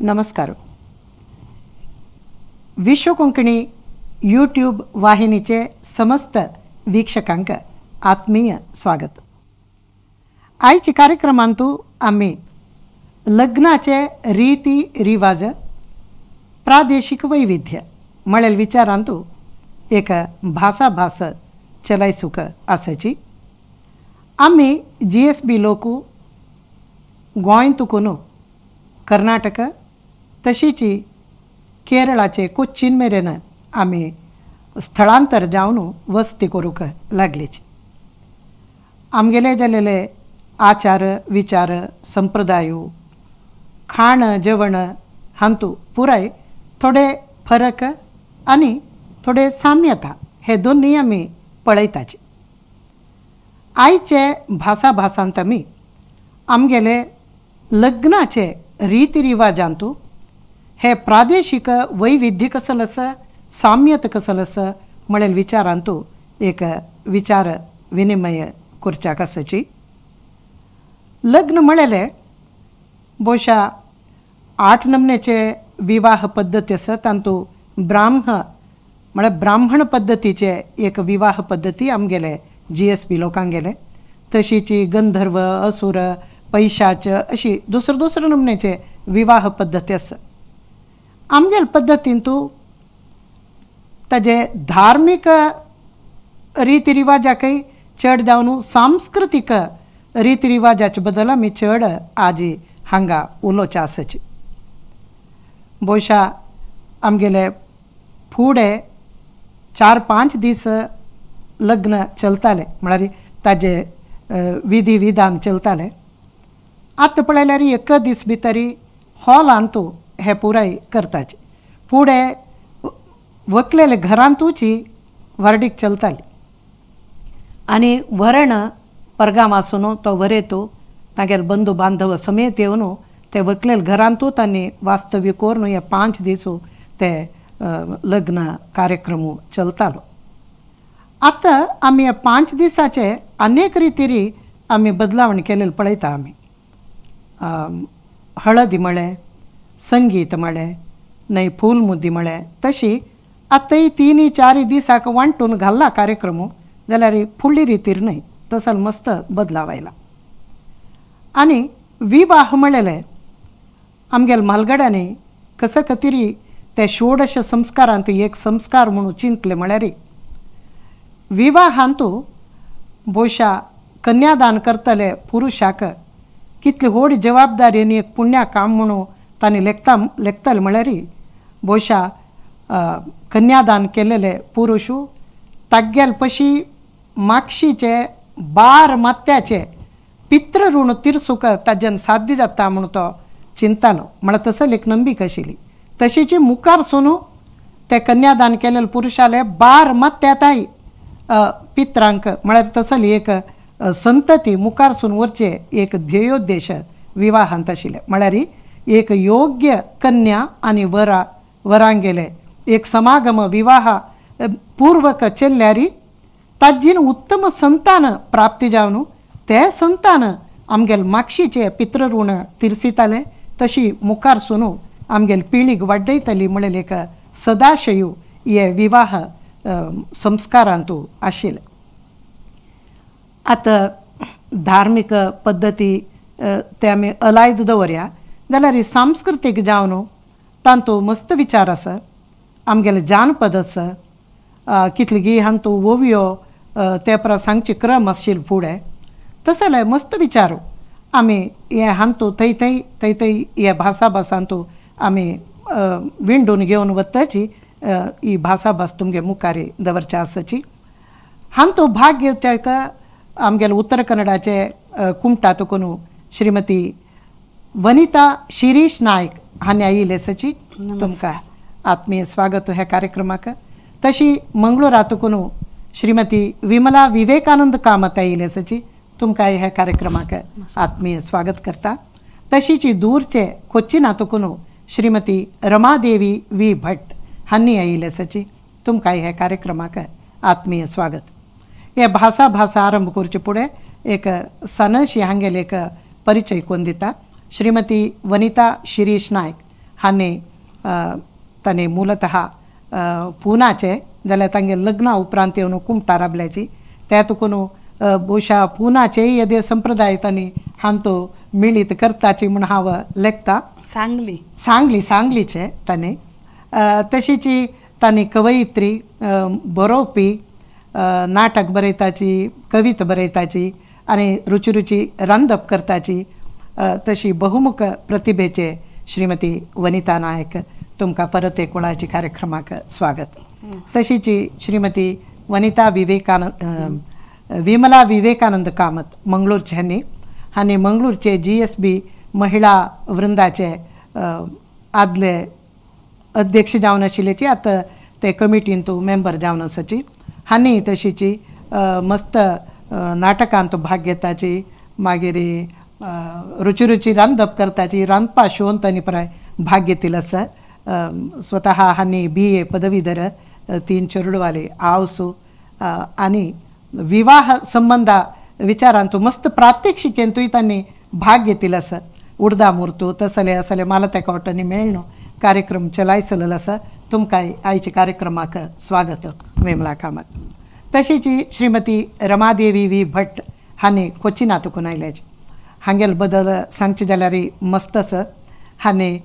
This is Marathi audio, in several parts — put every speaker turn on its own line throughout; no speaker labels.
नमस्कार. विश्व कोंकणी यूट्यूब वाहिनीचे समस्त वीक्षकांक आत्मीय स्वागत. आयच्या कार्यक्रमांतू आम्ही लग्नाचे रीती रिवाज प्रादेशिक वैविध्य म्हळेल विचारांतू एक भास चलायसूक आसाची. आम्ही GSB लोकू गोंय तुकून कर्नाटक तशीची केरळाचे कोच्चीन मेरेन आम्ही स्थळांतर जावन वस्ती करूक लागलीची. आमगेले जालेले आचार विचार संप्रदाय खाण जेवण हांतू पुराय थोडे फरक आणि थोडे साम्यता हे दोन्ही आम्ही पळयताचे. आयचे भासांत आमी आमगेले लग्नाचे रीती रिवाजांतू हे प्रादेशिक वैविध्य कसल आसा साम्यता कसल आसा म्हळेल विचारांतू एक विचार विनिमय करच्याक आसाची. लग्न म्हळेले बहुशा 8 नमनेचे विवाह पद्धती आसा. तांतू ब्राह्मण पद्धतीचे एक विवाह पद्धती आमगेले GSB लोकांगेले. तशीची गंधर्व असुर पैशाच अशी दुसरे नमनेचे विवाह पद्धती आसा. आमगेल पद्धतींतू ताजे धार्मिक रीती रिवाजाकय चड जावन सांस्कृतिक रीती रिवाजाचे बद्दल आमी चड आजी हांगा उलोवचे आसाची. बहुशा आमगेले फुडें 4-5 दीस लग्न चलताले म्हळ्यार ताजे विधी विधान चलताले. आतां पळयल्यार एक दीस भितरी हॉलांतू हे पुराय करताचे. फुडें व्हंकलेले घरांतूची वर्डीक चलताली आनी वरण परगामासून तो वरेतू तागेले बंधू बांधव समेत येवन ते व्हंकलेले घरांतूच आनी वास्तव्य करून हे 5 दीस ते लग्न कार्यक्रम चलतालो. आतां आमी 5 दिसाचे अनेक रितीरी आमी बदलावण केलेले पळयता. आमी हळदी म्हळें संगीत म्हळें न्हय फूल मुद्दी म्हळें तशी आतांय 3-4 दिसाक वांटून घाल्ला कार्यक्रम जाल्यार फुडली रितीर न्हय तसल मस्त बदलाव आयला. आनी विवाह म्हळेले आमगेले म्हालगड्यांनी कसं कतिरी ते 16 संस्कारांत एक संस्कार म्हणून चिंतले म्हळ्यार विवाहांतू बहुशा कन्यादान करतले पुरुषाक कितली व्हड जबाबदारी आनी एक पुण्या काम म्हणून तांणी लेखतले म्हळ्यार बहुशा कन्यादान केलेले पुरुष तागेल पशी मागशीचे 12 मात्याचे पित्र ऋण तिरसूक ताज्यान साध्य जाता म्हणून तो चिंतालो. म्हळ्यार तसल एक नंबीक आशिल्ली. तशीची मुखार सोनू ते कन्यादान केलेले पुरुषाले 12 मात्याताय पित्रांक म्हळ्यार तसली एक संतती मुखार सून वरचे एक ध्येयोद्देश विवाहांत आशिल्ले. म्हळ्यार एक योग्य कन्या आनी वरांगेले एक समागम विवाह पूर्वक चल्ल्यार ताजीन उत्तम संतान प्राप्ती जावन ते संतान आमगेले मागशीचे पित्र ऋण तिरसिताले. तशी मुखार सून आमगेले पिळीक वाडयतली म्हळेल एक सदाशयू हे विवाह संस्कारांतू आशिल्ले. आतां धार्मीक पद्धती ते आमी अलायद दवरया जाल्यार सांस्कृतीक जावन तांतू मस्त विचार आसा. आमगेले जानपद आसा कितली गी हांतू ओवियो ते प्रसंगचे क्रम आशिल्ले फुडें तसले मस्त विचार आमी हे हांतू थंय हे भासांतू आमी विंडून घेवन वताची ही भास तुमगे मुखारी दवरचे आसाची. हांतू भाग घेवच्याक आमगेले उत्तर कन्नडाचे कुमटा तुकून श्रीमती वनिता शिरीश नायक हांणी आयिल्ले आसाची. तुमकां आत्मीय स्वागत ह्या कार्यक्रमाक. तशी मंगळूरा तुकून श्रीमती विमला विवेकानंद कामत आयिल्ले आसाची. तुमकां ह्या कार्यक्रमाक आत्मीय स्वागत करता. तशीची दूरचे कोच्चिना तुकून श्रीमती रमादेवी V भट हांणी आयिल्ले आसाची. तुमकां ह्या कार्यक्रमाक आत्मीय स्वागत. हे भासा आरंभ करचे फुडें एक सनशी हांगेले एक परिचय कोन्न दिता. श्रीमती वनिता शिरीश नायक हानी ताणे मूलतः पुनाचे जाल्यार तांगे लग्ना उपरांत येवन कुमटा राबल्याची त्यातून बहुशा पुनाचे येदे संप्रदाय तांणी हांतो मिळीत करताची म्हण हांव लेखता सांगलीचे ताणे तशीची तांणी कवयित्री बरोवपी नाटक बरयताची कविता बरयताची आनी रुची रांदप करताची तशी बहुमुख प्रतिभेचे श्रीमती वनिता नायक तुमकां परत एक वेळाची कार्यक्रमाक स्वागत तशीची श्रीमती वनिता विमला विवेकानंद कामत मंगळूरचे हांणी मंगळूरचे GSB महिला वृंदाचे आदले अध्यक्ष जावन आशिल्लेची आतां ते कमिटीन तूं मेंबर जावन आसाची हांणी तशीची मस्त नाटकांत भाग घेताची मागीर रुची रांदप करताची रांदपा शोन तांणी प्राय भाग घेतिल्लो आसा स्वतः हांणी BA पदवीधर 3 चेडवाले आवसू आनी विवाह संबंधा विचारांतू मस्त प्रात्यक्षिकेंतूय तांणी भाग घेतिल्लो आसा उडदा मुर्तू तसले मला त्या कोटनी मेळनो कार्यक्रम चलायसलेलो आसा तुमकां आयच्या कार्यक्रमाक स्वागत विमला कामत तशीची श्रीमती रमादेवी V भट हांणी कोचिनातून आयल्याची हांगेल बदल सांगचे जाल्यार मस्त आसा हांणी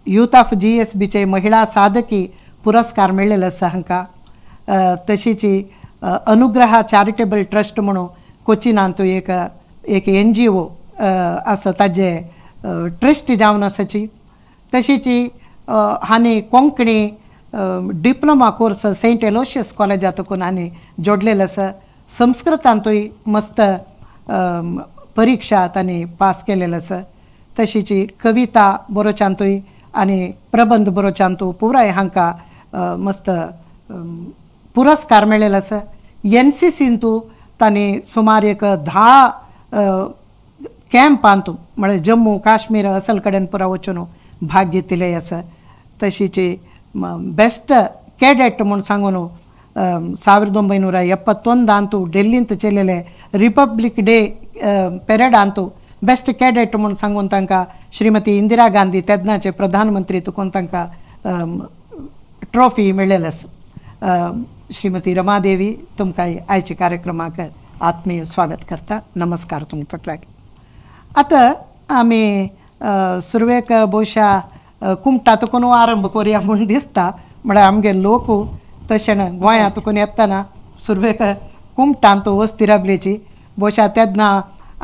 यूथ ऑफ GSBचे महिला साधकी पुरस्कार मेळ्ळेलो आसा हांकां तशीची अनुग्रह चॅरिटेबल ट्रस्ट म्हणून कोचिनांतू एक NGO आसा ताजे ट्रस्टी जावन आसाची तशीची हांणी Konkani diploma course Saint Aloysius कॉलेजातून हांणी जोडलेलो आसा संस्कृतांतूय मस्त परीक्षा तांणी पास केलेलो आसा तशीची कविता बरोवच्यांतूय आनी प्रबंध बरोवच्यांतू पुराय हांकां मस्त पुरस्कार मेळ्ळेलो आसा NCCंतू तांणी सुमार एक 10 कॅम्पांतू म्हळ्यार जम्मू काश्मीर असल कडेन पुरा वचून भाग घेतिल्ले आसा तशीची बेस्ट कॅडेट म्हूण सांगून 1971 डेल्लींत चलिल्ले रिपब्लीक डे पेरेडांतू बेस्ट कॅडेट म्हूण सांगून तांकां श्रीमती इंदिरा गांधी तेदनाचे प्रधानमंत्री तुकून तांकां ट्रॉफी मेळ्ळेली आसा श्रीमती रमादेवी तुमकां आयच्या कार्यक्रमाक आत्मीय स्वागत करता नमस्कार तुमचो आतां आमी सुरवेक भोवशा कुमटातून आरंभ करुया म्हूण दिसता म्हळ्यार आमगे लोक तशें गोंयांतून येतना सुरवेक कुमटांत वस्ती राबलेची भोवशा तेदना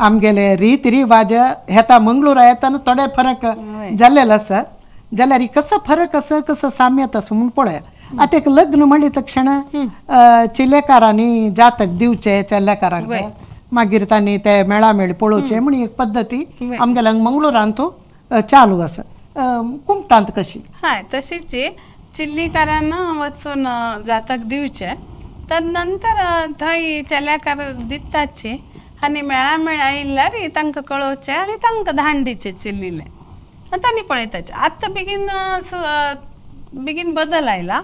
आमगेले रीत रिवाज येता मंगळूरा येतना थोडे फरक जाल्लेलो आसा जाल्यार कसो फरक आसा कसो साम्यत आसा म्हूण पळया आतां एक लग्न म्हणले तक्षण चिलेकारांनी जातक दिवचे चेल्लेकारांक मागीर तांणी ते मेळामेळ पळोवचे म्हण एक पद्दती आमगेल्या मंगळूरांतू चालू आसा कुमटांत कशी
हय तशीच चिल्लीकारांना वचून जातक दिवचे तदनंतर थंय चेल्याकार दिताचे आनी मेळामेळ आयिल्ल्यार तांकां कळोवचें आनी तांकां धाण दिवचें चिल्लीले तांणी पळयताचे आतां बेगीन बदल आयला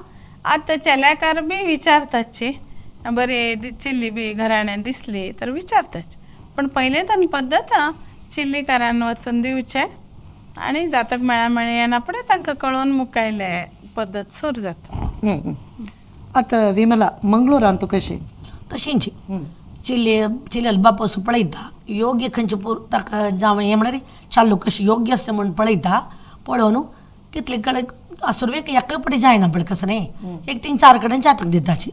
आतां चेल्याकार बी विचारताचे बरे चिल्ली बी घराण्यान दिसली तर विचारताचे पण पयले तांणी पद्दत चिल्लीकारान वचून दिवचे आनी जातक मेळामेळ येना फुडें तांकां कळोवन मुखायले पद्दत सुरू जाता
आतां विमला मंगळूरांतू कशी
तशींची चिल्लेल बापूस पळयता योग्य खंयचे ताका जावं हें म्हळ्यार चालू कशी योग्य आसता म्हूण पळयता पळोवन तितले कडेन सुरवेक एके पटी जायना पळय कसं न्ही एक 3-4 कडेन जातक दिताची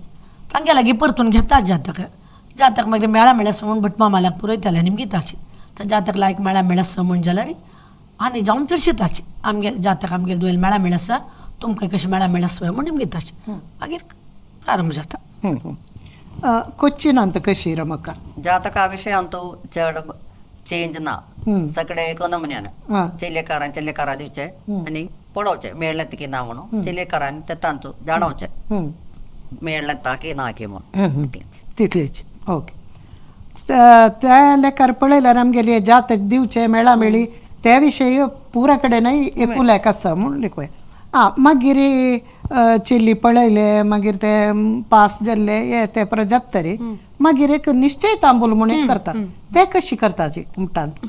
तांगे लागीं परतून घेता जातक मागीर मेळा मेळस म्हूण भट मामाल्याक पुरयताले आनी घेताची तर जातक लायक मेळा मेळस म्हूण जाल्यार आनी जावन तिडशिताची आमगे जातक आमगे दुयेल मेळा मेळस तुमकां कशें मेळा मेळस म्हूण घेताची मागीर प्रारंभ जाता
कोच्चिनांत कशी रमका
जातका विशयांतू चड चेंज ना सगळे एका नमुन्यान चेल्लेकारा दिवचे आनी पळोवचे मेळ्ळें की ना म्हणून चेल्लेकारांनी ते तांचो जाणवचे मेळ्ळें ता की ना की म्हणून
तितलेच ओके त्या लेकार पळयल्यार आमगेली जातक दिवचे मेळा मेळी त्या विशयी पुरा कडेनय एकुल्याक आसा म्हूण लिखूया मागीर चिल्ली पळयले मागीर ते पास जाल्ले हे ते परत जातरी मागीर एक निश्चय तांबूल म्हूण एक करतात ते कशी करताची कुमटांत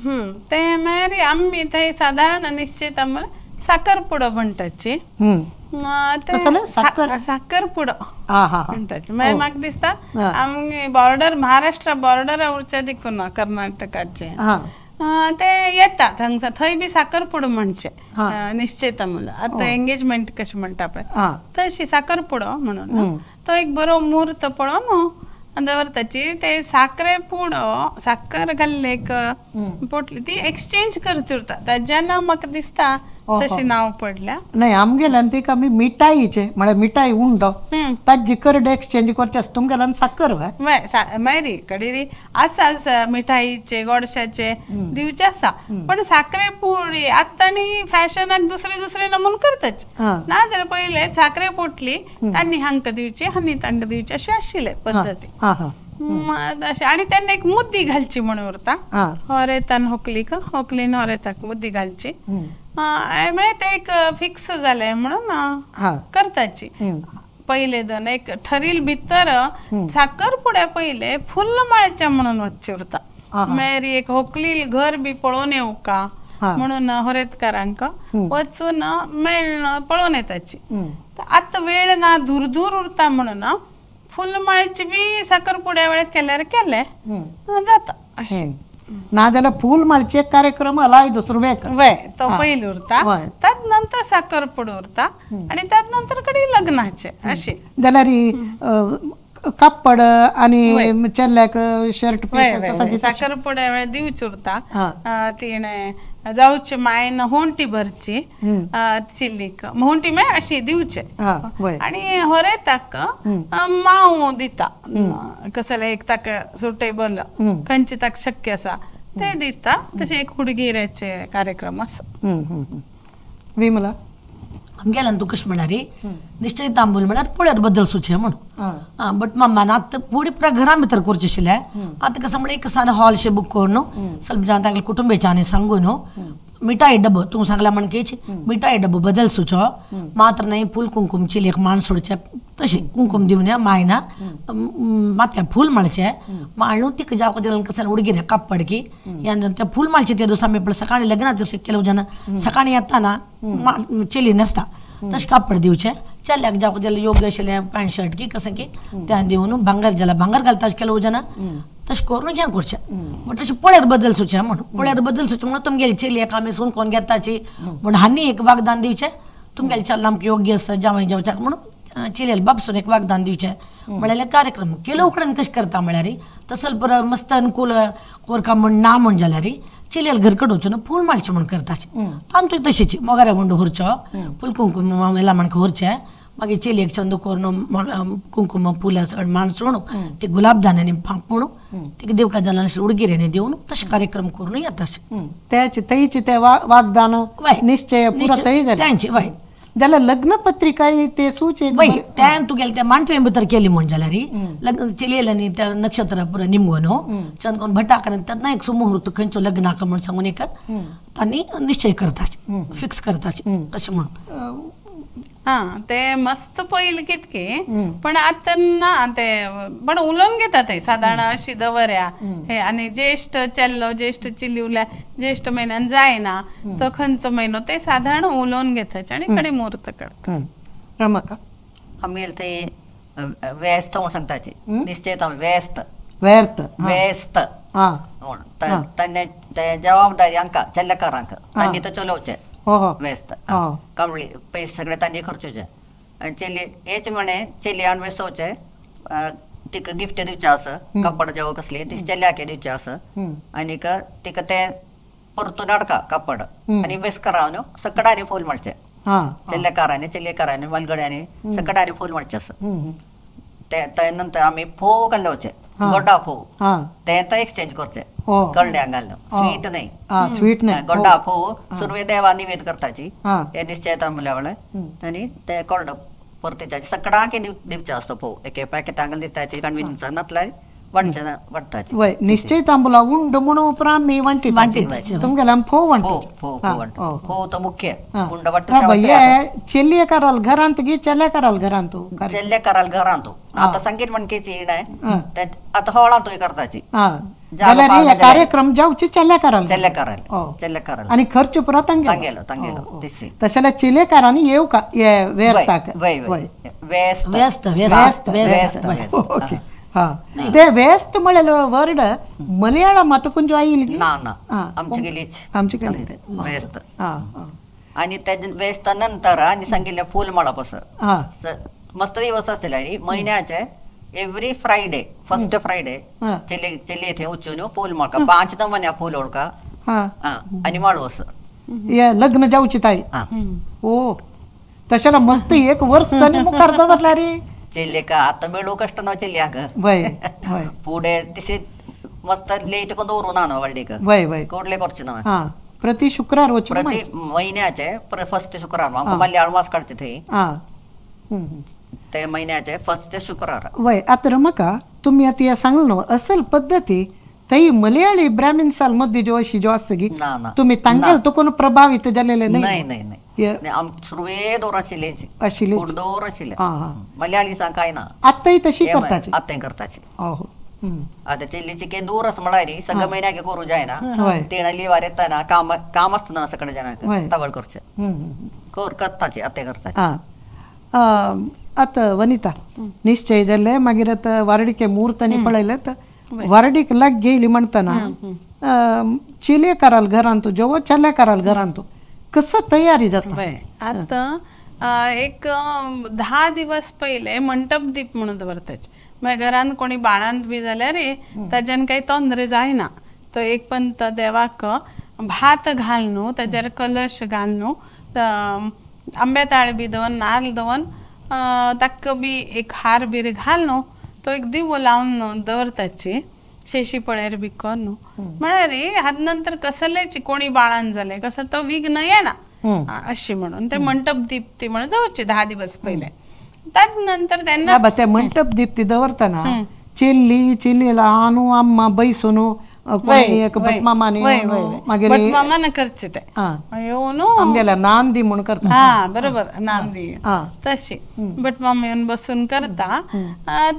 ते म्हळ्यार आमी थंय सादारण निश्चय तांबूल साखरपुडो म्हणटाची ते
कसले? साखर?
साखरपुडो
हा हा
म्हणटाचे मागीर म्हाका दिसता आमगे बॉर्डर महाराष्ट्रा बॉर्डर उरचे देखून कर्नाटकाचे ते येतात थंगसा थंय बी साखरपुडो म्हणचे निश्चयता म्हणून आता एंगेजमेंट कशी म्हणटा पळय तशी साखरपुडो म्हणून तो एक बरो मुहूर्त पळोवन दवरताची ते साखरे पुडो साखर घाल्ले पोटली ती एक्सचेंज करची उरता ताज्यान म्हाका दिसता तशी नाव पडल्या
नाही आमगेल्यान ती आमी मिठाईचे म्हळ्यार मिठाई उंडो ताजी करड एक्सचेंज करचे आसता तुमगेल्यान साखर
मायरी कडेरी आसा मिठाईचे गोडशाचे दिवचे आसा पण साखरे पुडी आतां आनी फॅशनाक दुसरे नमून करताच ना जाल्यार पयले साखरे पोटली तांणी हांकां दिवची आनी तांकां दिवचे अशें आशिल्ले पद्दती आणि त्यांना एक मुद्दी घालची म्हणून उरता होरेतान होकलीन होरेताक मुद्दी घालची ते एक फिक्स जाले म्हणून करताची पहिले दोन एक ठरील भितर साखरपुड्या पहिले फुल्ल माळच्या म्हणून वच्चे उरता मागीर एक होकली घर बी पळोवन येऊ का म्हणून होरेतकारांक वचून मेळ पळोवन येताची आता वेळ ना दूर उरता म्हणून फुलमाळीची बी साखरपुड्या वेळेत केल्यार केले जाता
ना जाल्यार फुलमाळीचे कार्यक्रम हलाय दुसरो
तो पयली उरता त्यात नंतर साखरपुडो उरता आणि त्यात नंतर कडे लग्नाचे अशी
जाल्यार कापड आणि चेल्ल्याक शर्ट
साखरपुड्या वेळेस दिवची उरता तिणे जाऊचे मायन होंटी भरची चिल्लीक होंटी माय अशी दिवचे आणि होरेताक माव दिता कसले एक ताका सुटेबल खंयची ताका शक्य आसा ते दिता तशें एक हुडगिरेचे कार्यक्रम आसा
विमला
आमगेल्यान तू कशें म्हळ्यार निश्चय तांबूल म्हळ्यार पोळ्यार बद्दल सुचे म्हणून बट मम्मान आतां फुडें पुरा घरा भितर करचें आशिल्लें आतां कसं म्हळ्यार एक सारं हॉलशे बूक करून ಸ್ವಲ್ಪ जाण तांगल्या कुटुंबियांनी सांगून मिठाई डब्बो तू सांगला म्हणकेच मिठाई डब्बो बदल सुचो मात्र नाही फूल कुंकुम चिली एक मान सोडचे तशें कुंकुम दिवन मायना मात्या फूल माळचे माळू तिक जावं जाल्यार कसं उडगिरे कापडकी त्या फूल माळचे ते दिवसा आमी सकाळी लग्नात ಕೆಲವು ಜನ सकाळी येताना चिली नासता तशें कापड दिवचे चल्ल्याक जावं जाल्यार योग्य आशिल्लें पॅन्ट शर्ट की कशें की त्या दिवन भांगर जाल्यार भांगर घालता ಕೆಲವು ಜನ तशें करून हें करचें बट तशें पोळ्यार बदल सुचें म्हणून पोळ्यार बदल सुचें म्हणून तुमगेली चलयेक आमी सून कोण घेताची म्हण हांनी एक वागदान दिवचें तुमगेले चल्ला आमकां योग्य आसा जावं जेवच्याक म्हणून चिलेल बापसून एक वागदान दिवचें म्हळ्यार कार्यक्रम केलो कडेन कशें करता म्हळ्यार तसल बरो मस्त अनुकूल कोरका म्हण ना म्हण जाल्यार चिलेल घर कडवचो फूल माळचें म्हण करताचें तांतूय तशीच मोगऱ्या गुंड व्हरचो फूल कुंकुम मेला म्हणून व्हरचें मागीर चलयेक चंद करून कुंकुम फुलां माणसून ते गुलाब दानांनी फांपूण तिका देवका जाल्यार उडगिऱ्यांनी दिवन तशें कार्यक्रम करून येताशें
तेची ते वागदान निश्चय पुरो तय
तांचे वय
जाल्यार लग्न पत्रिका ते सूचे
वय त्यान तुगेले त्या मांटवे भितर केली म्हण जाल्यार लग्न चलयेलांनी त्या नक्षत्र पुरो निमगोन चंद कोण भटाक तेन्ना एक सुमुहूर्त खंयचो लग्नाक म्हण सांगून एक तांणी निश्चय करताचे फिक्स करताचे तशें म्हणून
ते मस्त पयलीं कितके पण आता ना ते पण उलोवन घेता ते साधारण अशी दवर्या हे आणि ज्येष्ठ चेल्लो ज्येष्ठ चिली उरल्या ज्येष्ठ म्हयन्यान जायना तो खंयचो म्हयनो ते साधारण उलोवन घेताचे आणि कडे मुहूर्त करता
रमका
आमगेले ते व्यस्त म्हूण सांगताचे निश्चयता व्यस्त
व्यर्थ
व्यस्त तांणे ते जबाबदारी हांकां चेल्लेकारांक तांणी तो चलोवचें व्यस्त कमळी पयशे सगळे तांणी खर्चोवचे आनी चली हेच म्हणे चलयान वेसोवचे तिका गिफ्ट दिवचे आसा कपड जेवो कसली ती चल्याके दिवचे आसा आनीक तिका ते परतून हाडका कपड आनी वेस्करावन सकडांनी फूल माळचे चल्लेकारांनी चलयेकारांनी वालगड्यांनी सकडांनी फूल माळचे आसा ते नंतर आमी फोव घालवचे गोड्डा फोव ते एक्सचेंज करचे गंड्यांक घालून स्वीट नाही
स्वीट नाही
गोड्डा फोव सुरवे देवा निवेद करताची हे निश्चयता म्हणल्या वेळेर आनी ते कोल्ड परतीच्याची सकडांक दिवचे आसता फोव एके पॅकेटांक दिताची कन्विनियन्स नातल्यार वाडटाची
वय निश्चय तांबूला उंड म्हणून उपरांत मी वांटी तुमगेला फोव वांटी
फोव तो मुख्य उंड
वांटी चेल्ले कराल घरांत गी चेल्ले कराल घरांत
चेल्ले कराल घरांत आता संगीत म्हणकेची येण आहे आता हळा तोय करताची
जाल्यार हे कार्यक्रम जावचे चेल्लेकारांक
चेल्लेकारांक
आनी खर्च पुरो
तांगेलो तांगेलो दिसी
तशें जाल्यार चिलेकारांनी येव का हे वेस्ताक
वेस्त
व्यस्त
वेस्त
व्यस्त
वेस्त
ओके ते वेस्त म्हळें वर्ड मलयाळम मातकून आयिल्ली
ना ना आमची गेलीच
आमचे केले
वेस्त आणि त्या वेस्त नंतर आणि सांगितले फूल मळप असं मस्त दिवस असले रे महिन्याचे एव्हरी फ्रायडे फर्स्ट फ्रायडे चेली इथे उच्चून फूल मळका 5 नमन्या फूल ओळखा आणि माळू असं
लग्न जावची ताई ओ तशें मस्त एक वर्स मुखार दवरला रे
चेल्ले का आता मिळू कष्ट न चेल्ल्या ग पुढे तिसे मस्त लेट को दवरून आणा वाळडे का कोडले करचे ना
प्रति शुक्रार वचून
प्रति महिन्याचे फर्स्ट शुक्रार मल्याळम मास काढचे ते महिन्याचे फर्स्ट शुक्रार
वय आता म्हाका तुम्ही आता हे सांगलो न्हू असल पद्दती तई मलयाळी ब्राह्मीणसाल मध्ये जो अशी जो आसा गी तुम्ही तांगेल तो कोण प्रभावित जालेले
नाही नाही नाही आम सुरवे दोर आशिल्ले
आशिल्ले
दोर आशिल्ले मलयाळी सांग काय ना
आताही तशी करताची
आताही करताची आता चेल्लीची के दूर असं म्हळाय रे सगळं महिन्या के करू जाय ना तेणाली वार येताना काम असतं ना सगळं जणांक तवळ करचे करताची आते करताची
आता वनिता निश्चय जाले मागीर आता वारडीके मुहूर्तांनी पळयले तर वारडीक लाग गेली म्हणताना चिलेकाराल घरांतू जेव्हा चेल्लेकाराल घरांतू कसं तयारी जाता
आता एक 10 दिवस पहिले मंटप दीप म्हणून दवरताच मागीर घरान कोणी बाळांत बी जाल्यार ताच्यान काही तोंदरे जायना तो एक पंत देवाक भात घाल न्हू ताजेर कलश घाल न्हू आंबे ताळ बी दवन नाल्ल दवन ताका बी एक हार बीर घाल न्हू तो एक दिवो लावन दवरताची शेशी पळेर बी कर न्हू म्हळ्यार हात नंतर कसलेची कोणी बाळान जाले कसं तो विघ्न येना अशी म्हणून ते मंटप दीप्ती म्हणून दवरचे 10 दिवस पहिले त्यात नंतर त्यांना
ते मंटप दीप्ती दवरताना चिल्लीला आणू अम्मा बैसोनू
मामान करचे ते येऊन
आमगेला नांदी म्हणून करता
बरोबर नांदी तशी बट मामा येऊन बसून करता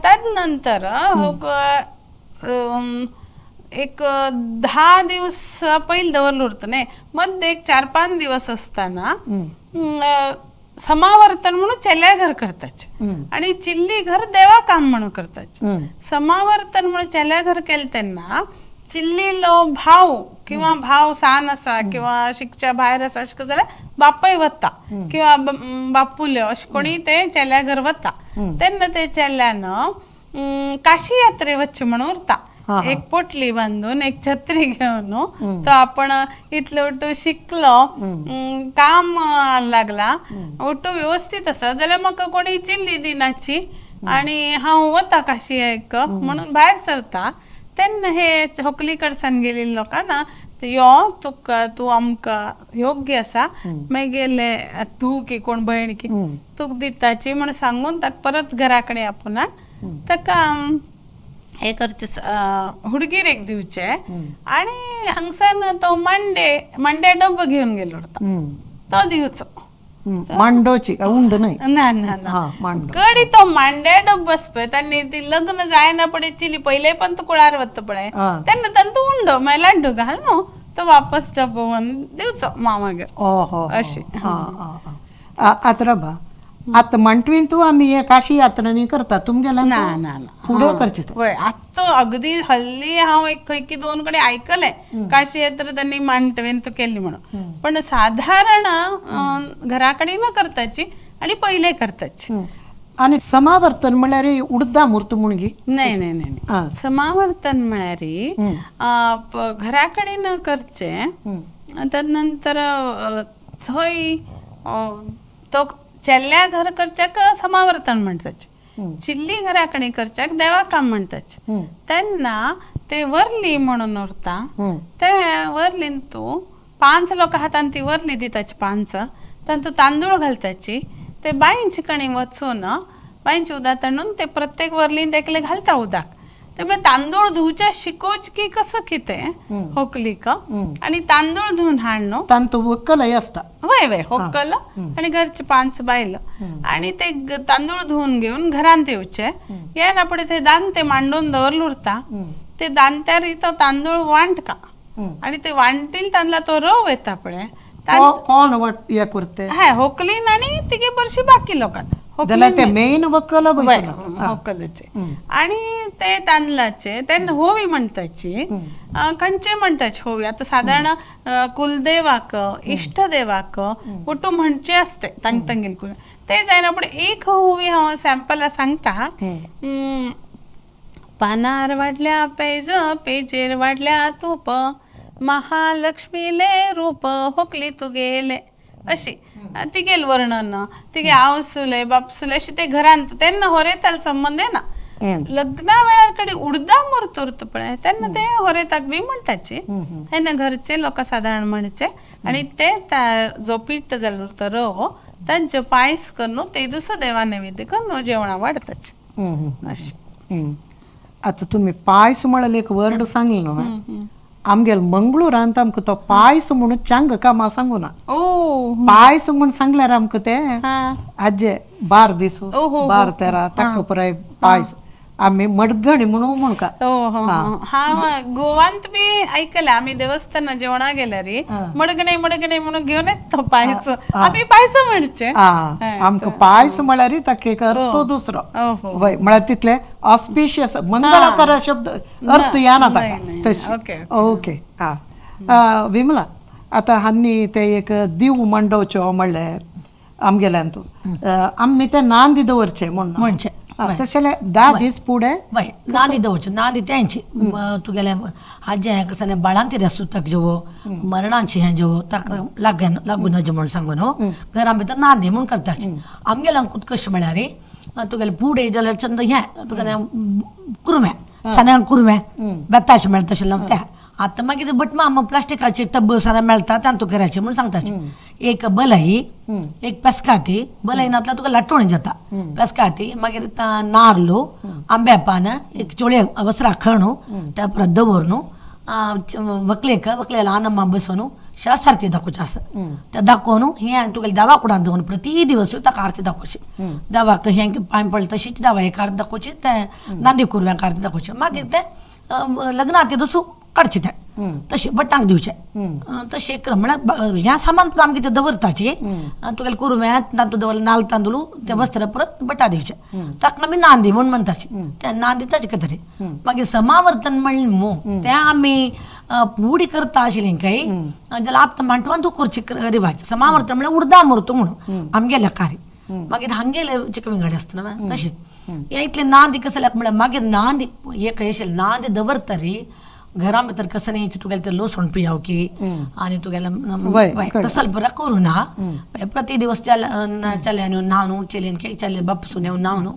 त्यात नंतर एक 10 दिवस पहिले दवरलं उरतं नाही मध्ये एक 4-5 दिवस असताना समावर्तन म्हणून चेल्या घर करताच आणि चिल्ली घर देवा काम म्हणून करताच समावर्तन म्हणून चेल्या घर केलं त्यांना चिल्लीलो भाव किंवा भाव सान असा किंवा शिकच्या बाहेर असा अशें जाल्यार बापाय वता किंवा बापूल्यो अशें कोणी ते चेल्या घर वता तेन्ना ते चेल्यान काशी यात्रे वच्चे म्हणून उरता एक पोटली बांधून एक छत्री घेऊन तो आपण इतलो उठू शिकलो काम लागला उठू व्यवस्थित असा जाल्यार म्हाका कोणी चिल्ली दिनाची आणि हांव वता काशी एक म्हणून भायर सरता तेन्ना हे होकली कडसान गेलेली लोकांना यो तुका तू आमकां योग्य आसा मागीर तू की कोण भयण की तुका दिताची म्हण सांगून ताका परत घरा कडेन आपुणान ताका हे करचे हुडगीर एक दिवचे आणि हांगसान तो मांडे डब्बो घेऊन गेलो तो दिवचो
मांडोची उंड नाही
कडी तो मांड्या डब्बो पळय त्यांनी ती लग्न जायना पडे चिली पहिले पण तो कुळार वत्त पळय तेन्ना तांतू उंडो मागीर लाड्डू घाल न्हू तो वापस डब्बो व्हरून दिवचो मामागेर अशी
आता बा आता म्हणटवीन तू आम्ही हे काशी यात्रांनी करता तुमगेला
ना ना
पुढे करचे
होय आता अगदी हल्ली हांव एक खंय की 2 कडे आयकले काशी यात्रा त्यांनी मांडवेन तो केली म्हणून पण साधारण घरा कडेन न करताची आणि पहिले करताची
आणि समावर्तन म्हळ्यार उडदा मूर्त मुणगी
नाही नाही नाही समावर्तन म्हळ्यार घरा कडेन करचे त्यात नंतर थंय तो चेल्ल्या घर करच्याक समावर्तन म्हणटाच चिल्ली घरा कडेन करच्याक देवा काम म्हणटाच तेन्ना ते वरली म्हणून उरता ते वरलीन तू 5 लोक हातान ती वरली दिताची 5 तातूंत तांदूळ घालताची ते बांयचे कणे वचून बांयचे उदक ताणून ते प्रत्येक वरलीन एकले घालता उदक त्यामुळे तांदूळ धुवच्या शिकोच की कसं किते होकली का आणि तांदूळ धुवून हाडणं
तांतू वक्कलही असता
वय वय होकल आणि घरचे 5 बायल आणि ते तांदूळ धुवून घेऊन घरांत येऊचे यायला पुढे ते दांते मांडून दवरल उरता ते दांत्यार तो तांदूळ वांट का आणि ते वांटील तांदला तो रव येता पळे
कोण हे करते
होकलीन आणि तिगे बरशी बाकी लोकांना
जाल्यार ते मेन वक्कल
होकलचे आणि ते तांदळाचे त्यांना होवी म्हणताची खंयचे म्हणताचे होवी आता साधारण कुलदेवाक इष्टदेवाक कुटू म्हणचे असते तांगेल कुल ते जायना पण एक होवी हांव सॅम्पल सांगता पानार वाढल्या पेज पेजेर वाढल्या तूप महालक्ष्मीले रूप होकली तू गेले अशी तिगेल वर्णन तिगे आवसुले बापसुले अशी ते घरांत त्यांना होरेताल संबंध आहे ना लग्ना वेळार कडे उडदा मूर्त उरत पळय त्यांना ते होरेताक बी म्हणटाचे त्यांना घरचे लोक साधारण म्हणचे आणि ते जो पीठ जालो उरता रवो तांचे पायस करून ते दुसरं देवा नैवेद्य करून जेवणा वाढताचे अशी
आता तुम्ही पायस म्हळ्यार एक वर्ड सांगले न्हू आमगेल मंगळूरांत आमकां तो पायस म्हणून चांग कामा सांगू ना पायस म्हणून सांगल्यार आमकां ते आजे 12 दीस 12-13 ताका पुराय पायस आम्ही मडगणी म्हणून म्हणका
हा गोवांत बी ऐकले आम्ही देवस्थान जेवणा गेल्यार मडगणे मडगणे म्हणून घेऊन येतो पायस आम्ही पायस म्हणचे
आमकां पायस म्हळ्यार ताका अर्थ दुसरो वय म्हळ्यार तितले ऑस्पिशियस मंगळाकार शब्द अर्थ येना ताका तशी ओके विमला आता हांनी ते एक दिव मंडोवचो म्हणल्यार आमगेल्यान आमी ते नांदी दवरचे म्हणचे तशें 10 दीस फुडें
नांदी दवरचे नांदी तेंची तुगेले हाजे हें कसं बाळांती रेसूतक जेवो मरणांची हें जेवो ताका लागून हेजे म्हण सांगून घरा भितर नांदी म्हूण करताची आमगेल्यांक कशें म्हळ्यार तुगेले फुडें जाल्यार चंद हें कसं कुरम्या सान्यांक कुरम्या बेताशें मेळटा तशें तें आता मागीर बटमा प्लास्टिकाचे टब्ब सारा मेळटा तांतू करायचे म्हणून सांगताचे एक बलई एक पेस्काती बलईनातला तुका लाटवणी जाता पेस्काती मागीर नारलो आंब्या पान एक चोळे वस्त्रां खणू त्या परत दवरनू व्हंकलेला आनम्मा बसोनू सारथी दाखोवचें आसा तें दाखोवन हें तुगेलें देवा कुडान दवरून प्रती दिवस ताका आरती दाखोवची देवाक हें पांय पडलें तशीच देवा एक आरती दाखोवची तें नांदी कुरव्यांक आरती दाखोवची मागीर तें लग्ना ते दुसू काडचे ते तशें बटांक दिवचें तशें क्रम म्हळ्यार ह्या सामान पुरो आमगे तें दवरताचे तुगेलें कुरम्या तांतूं दवरलें नाल्ल तांदूळ तें वस्त्र परत बटा दिवचें ताका आमी नांदी म्हूण म्हणटाचे तें नांदी ताचे कितें मागीर समावर्तन म्हणलें न्हू तें आमी पुडी करता आशिल्लें काय जाल्यार आतां मांटवान तूं करची रिवाज समावर्तन म्हळ्यार उर्दा मुर्त म्हणून आमगेल्या कार्य मागीर हांगेले चिकविंगडे आसता न्हू तशें हें इतलें नांदी कसं म्हळ्यार मागीर नांदी एक अशें नांदी दवरतरी घरा भितर कसं नाही तुगेलें तें लसूण पियावकी आनी तुगेलें तसल बरें करूं ना प्रति दिवस चल्यान न्हावनू चलयेन के चले बापूसून येवन न्हावनू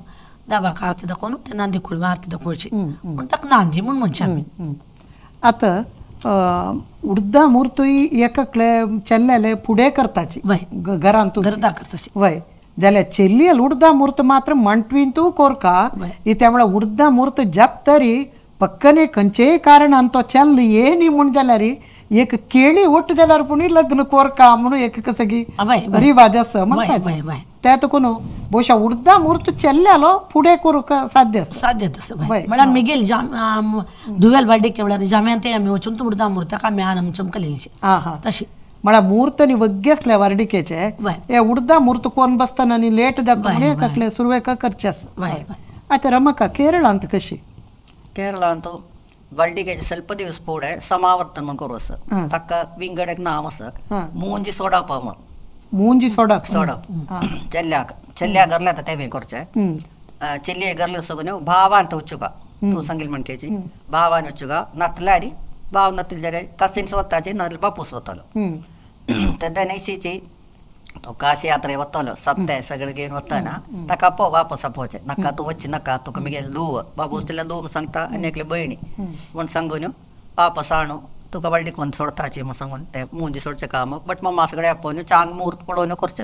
देवाक आरती दाखोवन तें नांदी कुरवां आरती दाखोवची पूण ताका नांदी म्हूण म्हणचे आमी
आतां उर्दा मुर्तूय एकाकले चेल्लेले फुडें करताची घरांत
करताची
वय जाल्यार चेल्लील उर्दा मूर्त मात्र मंटवींतू कोरका इत्या म्हळ्यार उर्दा मूर्त जप्तरी पक्कने खंयचेय कारणान तो चल्ल येनी म्हूण जाल्यार एक केळी ओट जाल्यार पूण लग्न कोरका म्हणून एक कसगी रिवाज आसा म्हणटा ते तुकून बहुशा उर्दा मूर्त चेल्ल्यालो फुडें करूंक साध्य
म्हळ्यार मिगेल दुवेल वाडीक म्हळ्यार जाम्यांत आमी वचून उर्दा मुर्ताक आमी आनम चमकलेली तशी
म्हळ्यार मुहूर्त न्ही वग्गे आसल्या वार्डिकेचे हे उर्दा मुहूर्त कोण बसतना न्ही लेट जाता सुरवेक करचे आसा आतां रमका केरळांत कशी
केरळांत वर्डिकेचे ಸ್ವಲ್ಪ दिवस फुडें समावर्तन म्हण करूं आसा ताका विंगडेक नांव आसा मुंजी सोडप म्हण
मुंजी सोडप
चेल्ल्या घरले आतां तें करचें चेल्ली घरले सगळ्यो भावान वचुका तूं सांगिल म्हणकेची भावान वचुका नातल्यारी भाव नातली जाल्यार कसिन्स वताचे नाजाल्यार बापूस वतालो ते देनेशीची तो काशी यात्रे वतालो सत्ते सगळे घेवन वतना ताका पो वापस आपोवचें नाका तूं वच्ची नाका तुका मगेर धुव बाबूस तितल्या धुव सांगता आनी एकले भयणी म्हण सांगून वापस हाडू तुका वाडीक व्हरून सोडताची म्हण सांगून तें मुंजी सोडचें काम बट मम्मा सगळे आपोवन चांग मुहूर्त पळोवन करचें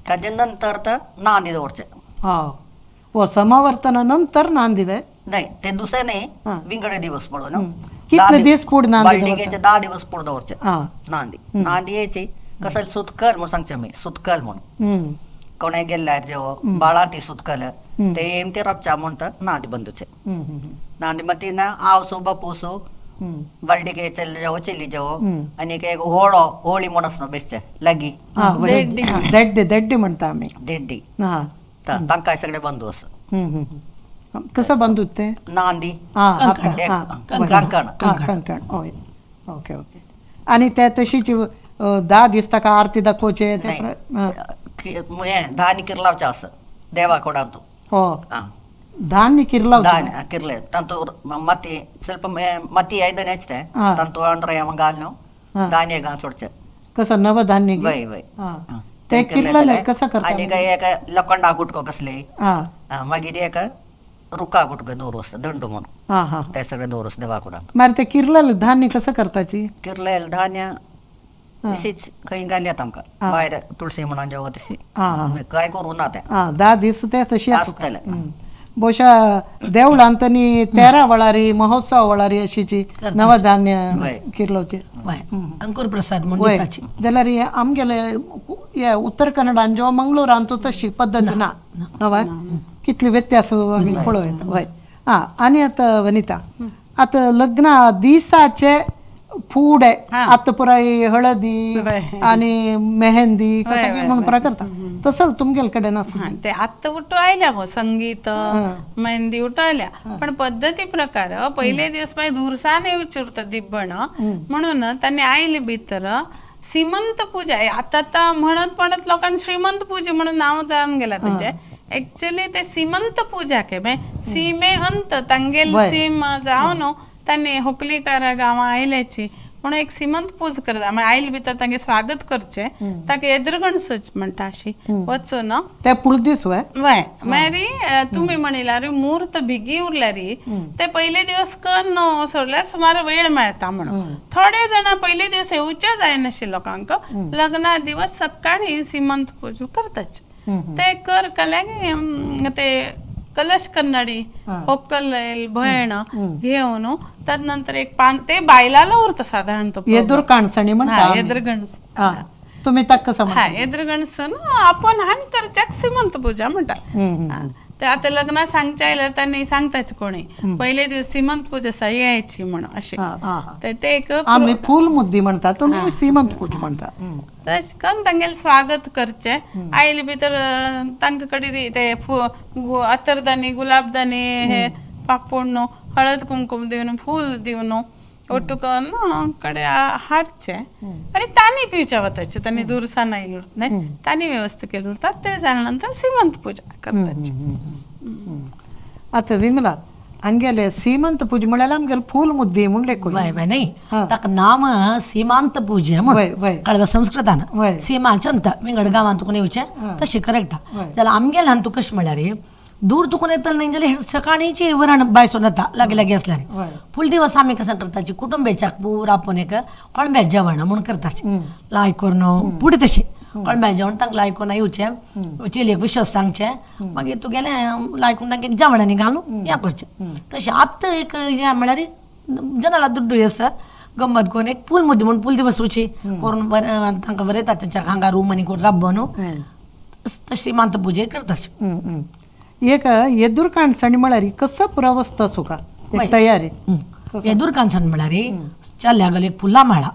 ताजे नंतर तर नांदी दवरचें
समावर्तना नंतर नांदी
नाही ते दुसरे नाही विंगडे दिवस पळून
कितले दीस पुढे नांदी
बाळडिगेचे 10 दिवस पुढे दवरचे
हा
नांदी यायची कसं सुतकल म्हणून सांगचे मी सुतकल म्हणून कोणे गेल्यार जेव बाळा ती सुतकल ते एम ते रपचा म्हणतात नांदी बंधूचे नांदी मग ना आवसो बापूसो बाळडिगे जेव चिल्ली जेव आणि एक होळी म्हणून बेसचे लगी
दड्डी म्हणता आम्ही
देड्डी
हा
तांकाय सगळे बंधू असं
कसं बांधू ते
नांदी
कंकण होय ओके ओके आणि त्या तशीच 10 दीस ताका आरती दाखोवचे
धान्य किरलावचे असं देवाकोडा तू
हो धान्य किरलाव
धान्य किरले ತಂತು ಮತ್ತಿ ಸ್ವಲ್ಪ ಮತ್ತಿ ಐದನೇ ಹಚ್ತೆ ತಂತು ಅಂಡ್ರೆ ಗಾಲ್ನು ಧಾನ್ಯ ಗಾಲ್ सोडचे
कसं नवधान्य
वय वय
ते किरलेले कसं करतात
आणि काय एक लोखंडा गुटको कसले मागीर एक रुका गुटको दोरस दंडू म्हणून ते सगळे दोरस देवाकोडा
मारे ते किरलेले धान्य कसं करताची
किरलेले धान्य तशीच काही घालयात आमकां भायर तुळशी म्हणून जेव्हा तशी काय करू ना ते
10 दीस ते तशी
आसतले
ಬಹುಶಃ ದೇವಳಂತನಿ 13 वळारी महोत्सव वळारी अशीची नवधान्य किरलोचे
अंकुर प्रसाद म्हणटाची
जाल्यार आमगेले ये उत्तर कन्नड जो मंगळूर अंतू तशी पद्धत ना हय कितले व्यत्यास पळोवं हय आनी आतां वनिता आतां लग्ना दिसाचे फुडे आतां पुराय हळदी आणि मेहंदी म्हणून प्रकार करता तसं तुमगेल कडेन आसा
ते आत्ता उठू आयल्या हो संगीत मेहंदी उठू आल्या पण पद्धती प्रकार पहिले दिवस मागीर धुरसाण येवची उरता दिब्बण म्हणून त्यांनी आयले भितर सीमंत पूजा आता म्हणत लोकांनी श्रीमंत पूजा म्हणून नाव जावन गेला त्याचे एक्चुअली ते सीमंत पूजा के सीमे अंत तांगेल सीम जावन त्यांनी होकलीकारा गांवां आयल्याची म्हणून एक सीमंत पूज करता आयल भितर तांगे स्वागत करचे ताका येदरगणसच म्हणटा अशी वचून
ते पुळ दीस
वय मारी तुम्ही म्हणल्यार मुहूर्त भिगी उरल्यारी ते पयले दिवस कन्न सोडल्यार सुमार वेळ मेळटा म्हणून थोडे जाण पयले दिवस येवचे जायनाशिल्ले लोकांक लग्ना दिवस सकाळी सीमंत पूजा करताच ते कर कल्याक ते कलश कन्नडी होक्कल भयण घेऊन तदनंतर एक पान ते बायलाला उरता साधारणतः
येदूर काणसणी म्हणटा
येदरगणस
तुम्ही ताका समज
येदरगणसून आपण हान करच्याक सीमंत पूजा म्हणटा ते आता लग्न सांगचे आयल्यार त्यांनी सांगताच कोणी पहिले दिवस सीमंत पूजा सा यायची म्हणून अशें ते एक
आम्ही फूल मुद्दी म्हणता तुम्ही सीमंत पूजा म्हणता
तशें करून तांगेलें स्वागत करचें आयले भितर तांचे कडेन ते अत्तरदानी गुलाबदानी हे पापड हळद कुंकुम दिवन फूल दिवन ಒಟ್ಟುಕೊಂಡು ಕಡೆ ಹಾಡ್ಚೆ आणि तानी पिवच्या वताचे तानी दुरसाण आयली नाही तानी व्यवस्था केली उरतात ते झाल्यानंतर सीमंत पूजा करतात
आता विमला हंगेले सीमंत पूजा म्हळ्यार आमगेले फूल मुद्दी म्हणले
वय वय नाही ताका नाम सीमांत पूजा म्हण कळवा संस्कृतान सीमाचे अंत विंगड गांवांत तुका येवचे तशें करेक्ट जाल्यार आमगेले हांतू कशें म्हळ्यार दूर तुकून येता नाही जाल्यार सकाळीची वरण बायसून येता लागी लागी असल्यार फूल दिवस आमी कसां करताची कुटुंबाच्याक पूर आपूण एक कोळंब्या जेवण म्हूण करताची लाय करून पुढे तशें कोळंब्या जेवण तांकां लाय करून येवचें चलयेक विशस सांगचें मागीर तुगेलें लाय करून तांकां एक जेवणांनी घालून हें करचें तशें आतां एक हें म्हळ्यार जनाला दुड्डू आसा गंमत करून एक फूल मुद्दी म्हणून फूल दिवस वची करून तांकां बरयता तेंच्या हांगा रूम आनी कोण राब्बन तशी मांत पुजे करताची
एक येदूर काणसणी म्हळ्यार कसं पुरावस्त सुका तयारी
येदूर काणसण म्हळ्यार चल्या गेलो एक फुलां माळा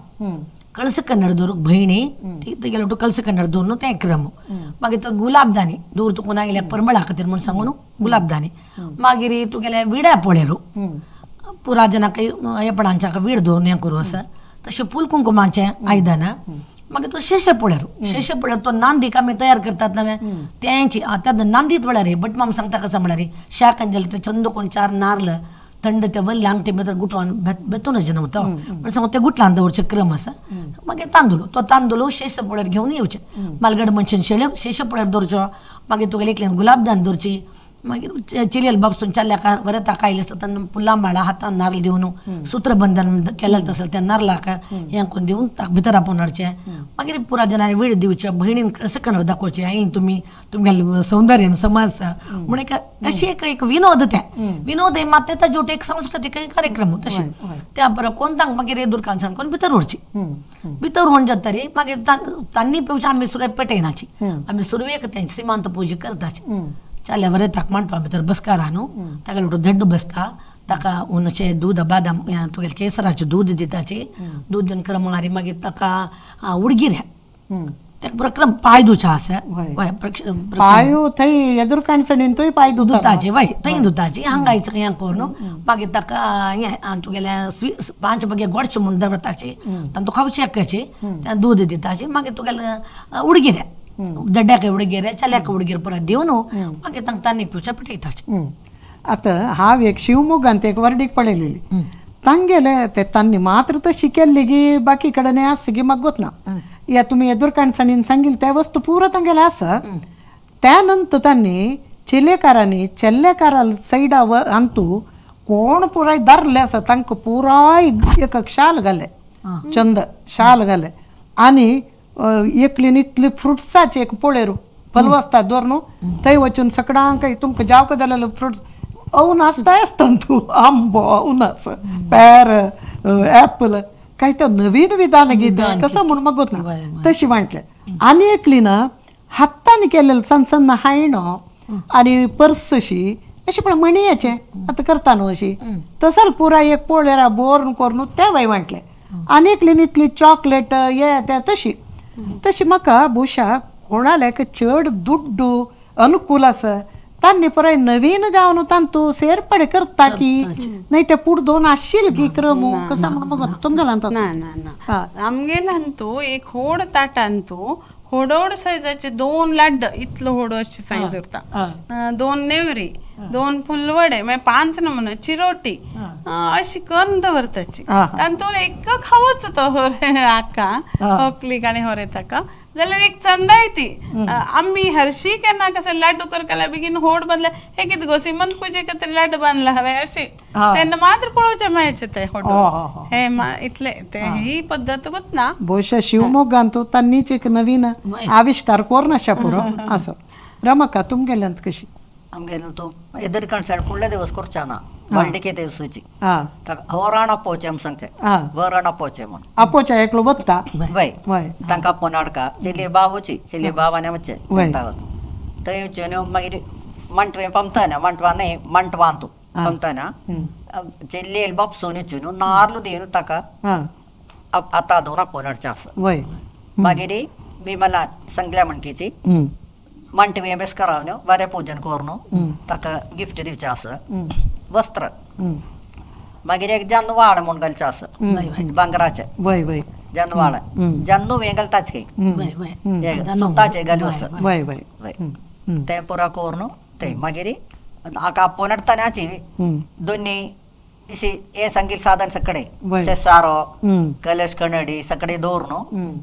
कळस कन्नड दवरूंक भयणी ती गेलो तूं कळस कन्नड दवरून तें क्रम मागीर तो गुलाबदानी दूर तुकून आयल्या परमळा खातीर म्हूण सांगून गुलाबदानी मागीर तुगेले विड्या पळेरू पुरा जनाक येपणांच्या वीड दवरून हें करूं आसा तशें फूल कुंकुमाचें आयदनां मागीर तो शेशे पळेर तो नांदीक आमी तयार करतात नवे तेंची आतां नांदीत म्हळ्यार बट माम सांगता कसं म्हळ्यार शाक अंजली ते चंद कोण 4 नारळ थंड ते वल्ल्यांक ते भितर गुटोवन बेतूनच नव्हतं पण सांगू ते गुटलान दवरचे क्रम आसा मागीर तांदूळ शेष पळेर घेवन येवचे मालगड मनशान शेष पळेर दवरचो मागीर तुगेले एकल्यान गुलाबदान दवरची मागीर चिलयल बापसून चल्ल्याकार बरें ताका आयले आसता तेन्ना पुला माळा हातान नारळ दिवन सूत्रबंधन केलें तसलें त्या नारळाक हें करून दिवन ताका भितर आपोवन हाडचें मागीर पुरा जनांनी वेळ दिवचें भयणीन कसं करून दाखोवचें आई तुमगेलें सौंदर्यान समज आसा म्हणून अशी एक विनोद विनोद हे मात ताजे वटेन एक सांस्कृतीक कार्यक्रम तशें त्या बरोबर कोण तांकां मागीर येदूर कांसण करून भितर व्हरची भितर व्हरून जातरी मागीर तांणी पेवची आमी सुरय पेटयनाची आमी सुरवेक तेंची सिमांत पुजा करताची चाल्या बरें ताका मांडपा भितर बसका राहा न्हू ताका लोटो झड्ड बसता ताका उनशें दूद बादाम तुगेलें केसराचें दूद दिताची दूद दिवन क्रमारी मागीर ताका उडगिऱ्या तेका प्रक्रम पांय दुचा आसा
पाय थंय येदूर काणसणीन थंय पाय
दुताचे वय थंय दुताची हांगायचं हें करून मागीर ताका हें तुगेलें 5 बगे गोडशें म्हूण दवरताचे तातूंत खावचें एकाचें तें दूद दिताचें मागीर तुगेलें उडगिऱ्या दड्ड्याक उडगिऱ्या चल्याक उडगिर पुरा दिवन मागीर तांकां तान्नी पिवच्या पिटयताचें
आतां हांव एक शिवमोगांत एक वर्डीक पळयलेली तांगेले ते तांणी मात्र तशी केल्ली गी बाकी कडेन आसा गी म्हाका गोतना या तुमी येदूर काणसणीन सांगिल्ली त्या वस्तू पुरो तांगेले आसा त्यानंतर तांणी चिलेकारांनी चेल्लेकारा सायडा अंतू कोण पुराय दारले आसा तांकां पुराय एक शाल घाले चंद शाल घाले आनी एकलीन इतली फ्रुट्साचे एक पोळेरू फलवो आसता दोर न्हू थंय वचून सगळ्यांक तुमकां जावक जालेलो फ्रुट्स अवून आसता तूं आंबो उनस पेर ऍपल काही तो नवीन विधान गीत कसं म्हणून मग ना तशी म्हटलें आनी एकली ना हातांनी केलेलं सन्न सन्न हायणो आनी पर्सशी अशी पण मणियाचे आता करता न्हू अशी तसल पुरा एक पोळेरा बोर करून ते बाई म्हटलें आनी एकलीन इतली चॉकलेट ये ते तशी तशी म्हाका भुशा कोणालेक चड दुड्डू अनुकूल आसा तांणी पळय नवीन जावन तांतू सेर्पडे करता की नाही ते पुढ दोन आशिल की क्रम कसा म्हणून तुमगेला
ना आमगेलांतू एक होड ताटांतू होडोड सायजाचे 2 लाड्ड इतलो होडो अशी सायज उरता 2 नेवरी 2 फुलवडे मागीर 5 नमुने चिरोटी अशी करून दवरताची तांतून एक खावच तो आका हकलीक आनी होरे ताका जाल्यार एक चंदा येती आम्ही हरशी केन्ना कसे लाडू करकला बेगीन होड बांधले हे कितें गो श्रीमंत पूजे खातीर लाडू बांधला हांवें अशें तेन्ना मात्र पळोवचें मेळचें ते होडो हे इतले ते ही पद्दत ना
बहुशा शिवमोगांत तांणीच एक नवीन आविष्कार कोरून आसा पुरो असो रमका तुमगेल्यांत कशी
आमगेलो तो येदर कणसाड फुडले दिवस करचा ना बंडिके दिवसाची होराण आपोवचें आमी सांगचे वराण आपोवचें म्हण
आपोवचें एकलो बत्ता
वय तांकां आपोवन हाडका चेली बावची चेली बावाने वच्चे थंय वचून मागीर मंटवे पमताना मंटवा न्ही मंटवांतू पमताना चेल्ली बापसून वचून नारळ दिवन ताका आतां दोन आपोवन हाडचें आसा मागीर बिमला सांगल्या म्हणकीची मंटवे बेस करावन बरें पूजन करून ताका गिफ्ट दिवचें आसा वस्त्र मागीर एक जन्नवाळ म्हूण घालचें आसा भांगराचें जन्नवाळ जन्नू हें घालताच की सुताचें घालूं आसा तें पुरो करून तें मागीर हाका आपोवन हाडटनाची दोनी इसी हे संगीत साधन सकडे सेसारो कलेश कणडी सकडे दवरून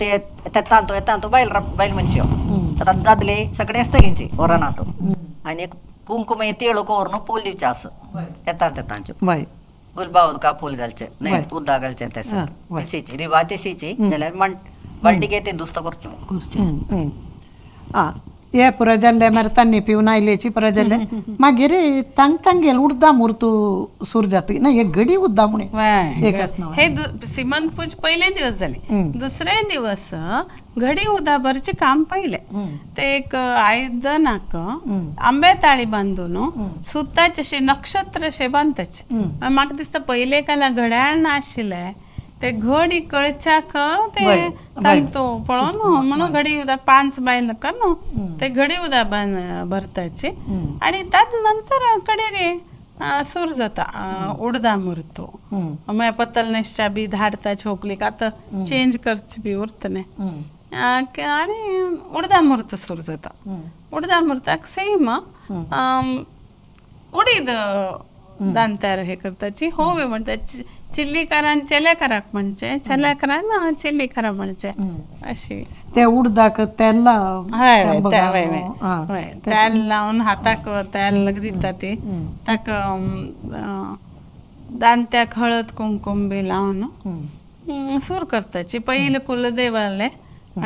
ते तांतू येतांतू बायल मनश्यो दादले सगळे आसता गेंची वराणांतू आनी एक कुंकुम तिळो करून फूल दिवचें आसा येतांच्यो गुलबा उदका फूल घालचें न्हय उदक घालचें तेसीची रिवा तेसीची जाल्यार बंडिके ते दुस्त करचें
हे पुरो जाल्ले मागीर तांणी पिवन आयलेची पुरो जाल्ले मागीर तांगेल उडदा मुर्तू सुरू जाता ना एक घडी उद्दा म्हणून
हे सिमंत पूज पयले दिवस जाले दुसरे दिवस घडी उदा भरचे काम पहिले ते एक आयदनाक आंबे ताळी बांदून सुताचे अशे नक्षत्र अशे बांदताचे म्हाका दिसता पयले काला घड्याळ नाशिल्ले ते घडी कळच्याक ते तांतो पळोवन म्हणून घडी उदक 5 बायल न्हू ते घडी उदक भरताचे आनी ताच नंतर कडेरे सुरू जाता उडदा मुर्तो मागीर पतलनेसच्या बी धाडता छोकलीक आतां चेंज करचे बी उरतले आनी उडदा मुर्त सुरू जाता उडदा मुर्ताक सेम उडीद दांत्यार हे करताची होवे म्हणतात चिल्लीकारान चेलेकाराक म्हणचे चेलेकारान चिल्लीकारा म्हणचे अशी
ते उडदाक तेल
तेल लावून हाताक तेल दिता ते ताका दांत्याक हळद कुंकुम बी लावून सूर करताची पहिले कुलदेवाले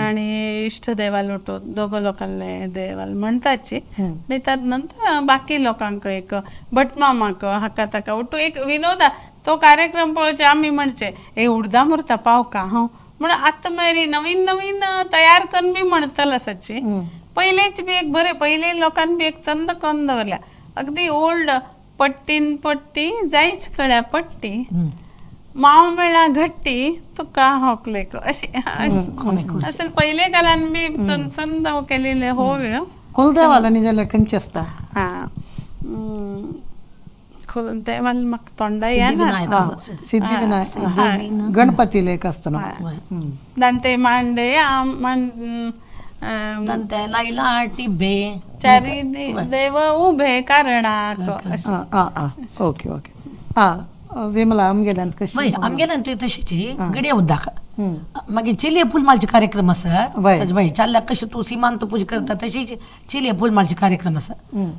आणि इष्ट देवाला उठो दोघं लोकांना देवाला म्हणताची आणि त्यात नंतर बाकी लोकांक एक भटमामाक हाका ताका उठू एक विनोदा तो कार्यक्रम पळोवचे आम्ही म्हणचे हे उडदा मुर्ता पाव का म्हण आता मेरी नवीन नवीन तयार करून बी म्हणतल सच्ची पहिलेच बी एक बरे पहिले लोकांनी बी एक चंद करून दवरल्या अगदी ओल्ड पट्टीन पट्टी जायच कळ्या पट्टी माव मेळा घट्टी तुका होकलेक अशी असेल पहिले कालान बी चंद केलेले होवे
कुलदेवाला न्ही जाल्यार खंयचे आसता
देवाला म्हाका तोंडा येना
सिद्धिविनायक गणपतीला एक आसता न्हू
दांते मांडे
दांते लायला टिबे
चारी देव उभे कारणाक
ओके ओके विमला आमगेल्यान कशी
आमगेल्यान तुवें तशीची गडे उद्दाक मागीर चिलये फुलमालचे कार्यक्रम आसा बाई चालल्या कशें तूं सिमांत पूजा करता तशीच चिलये फुलमालचे कार्यक्रम आसा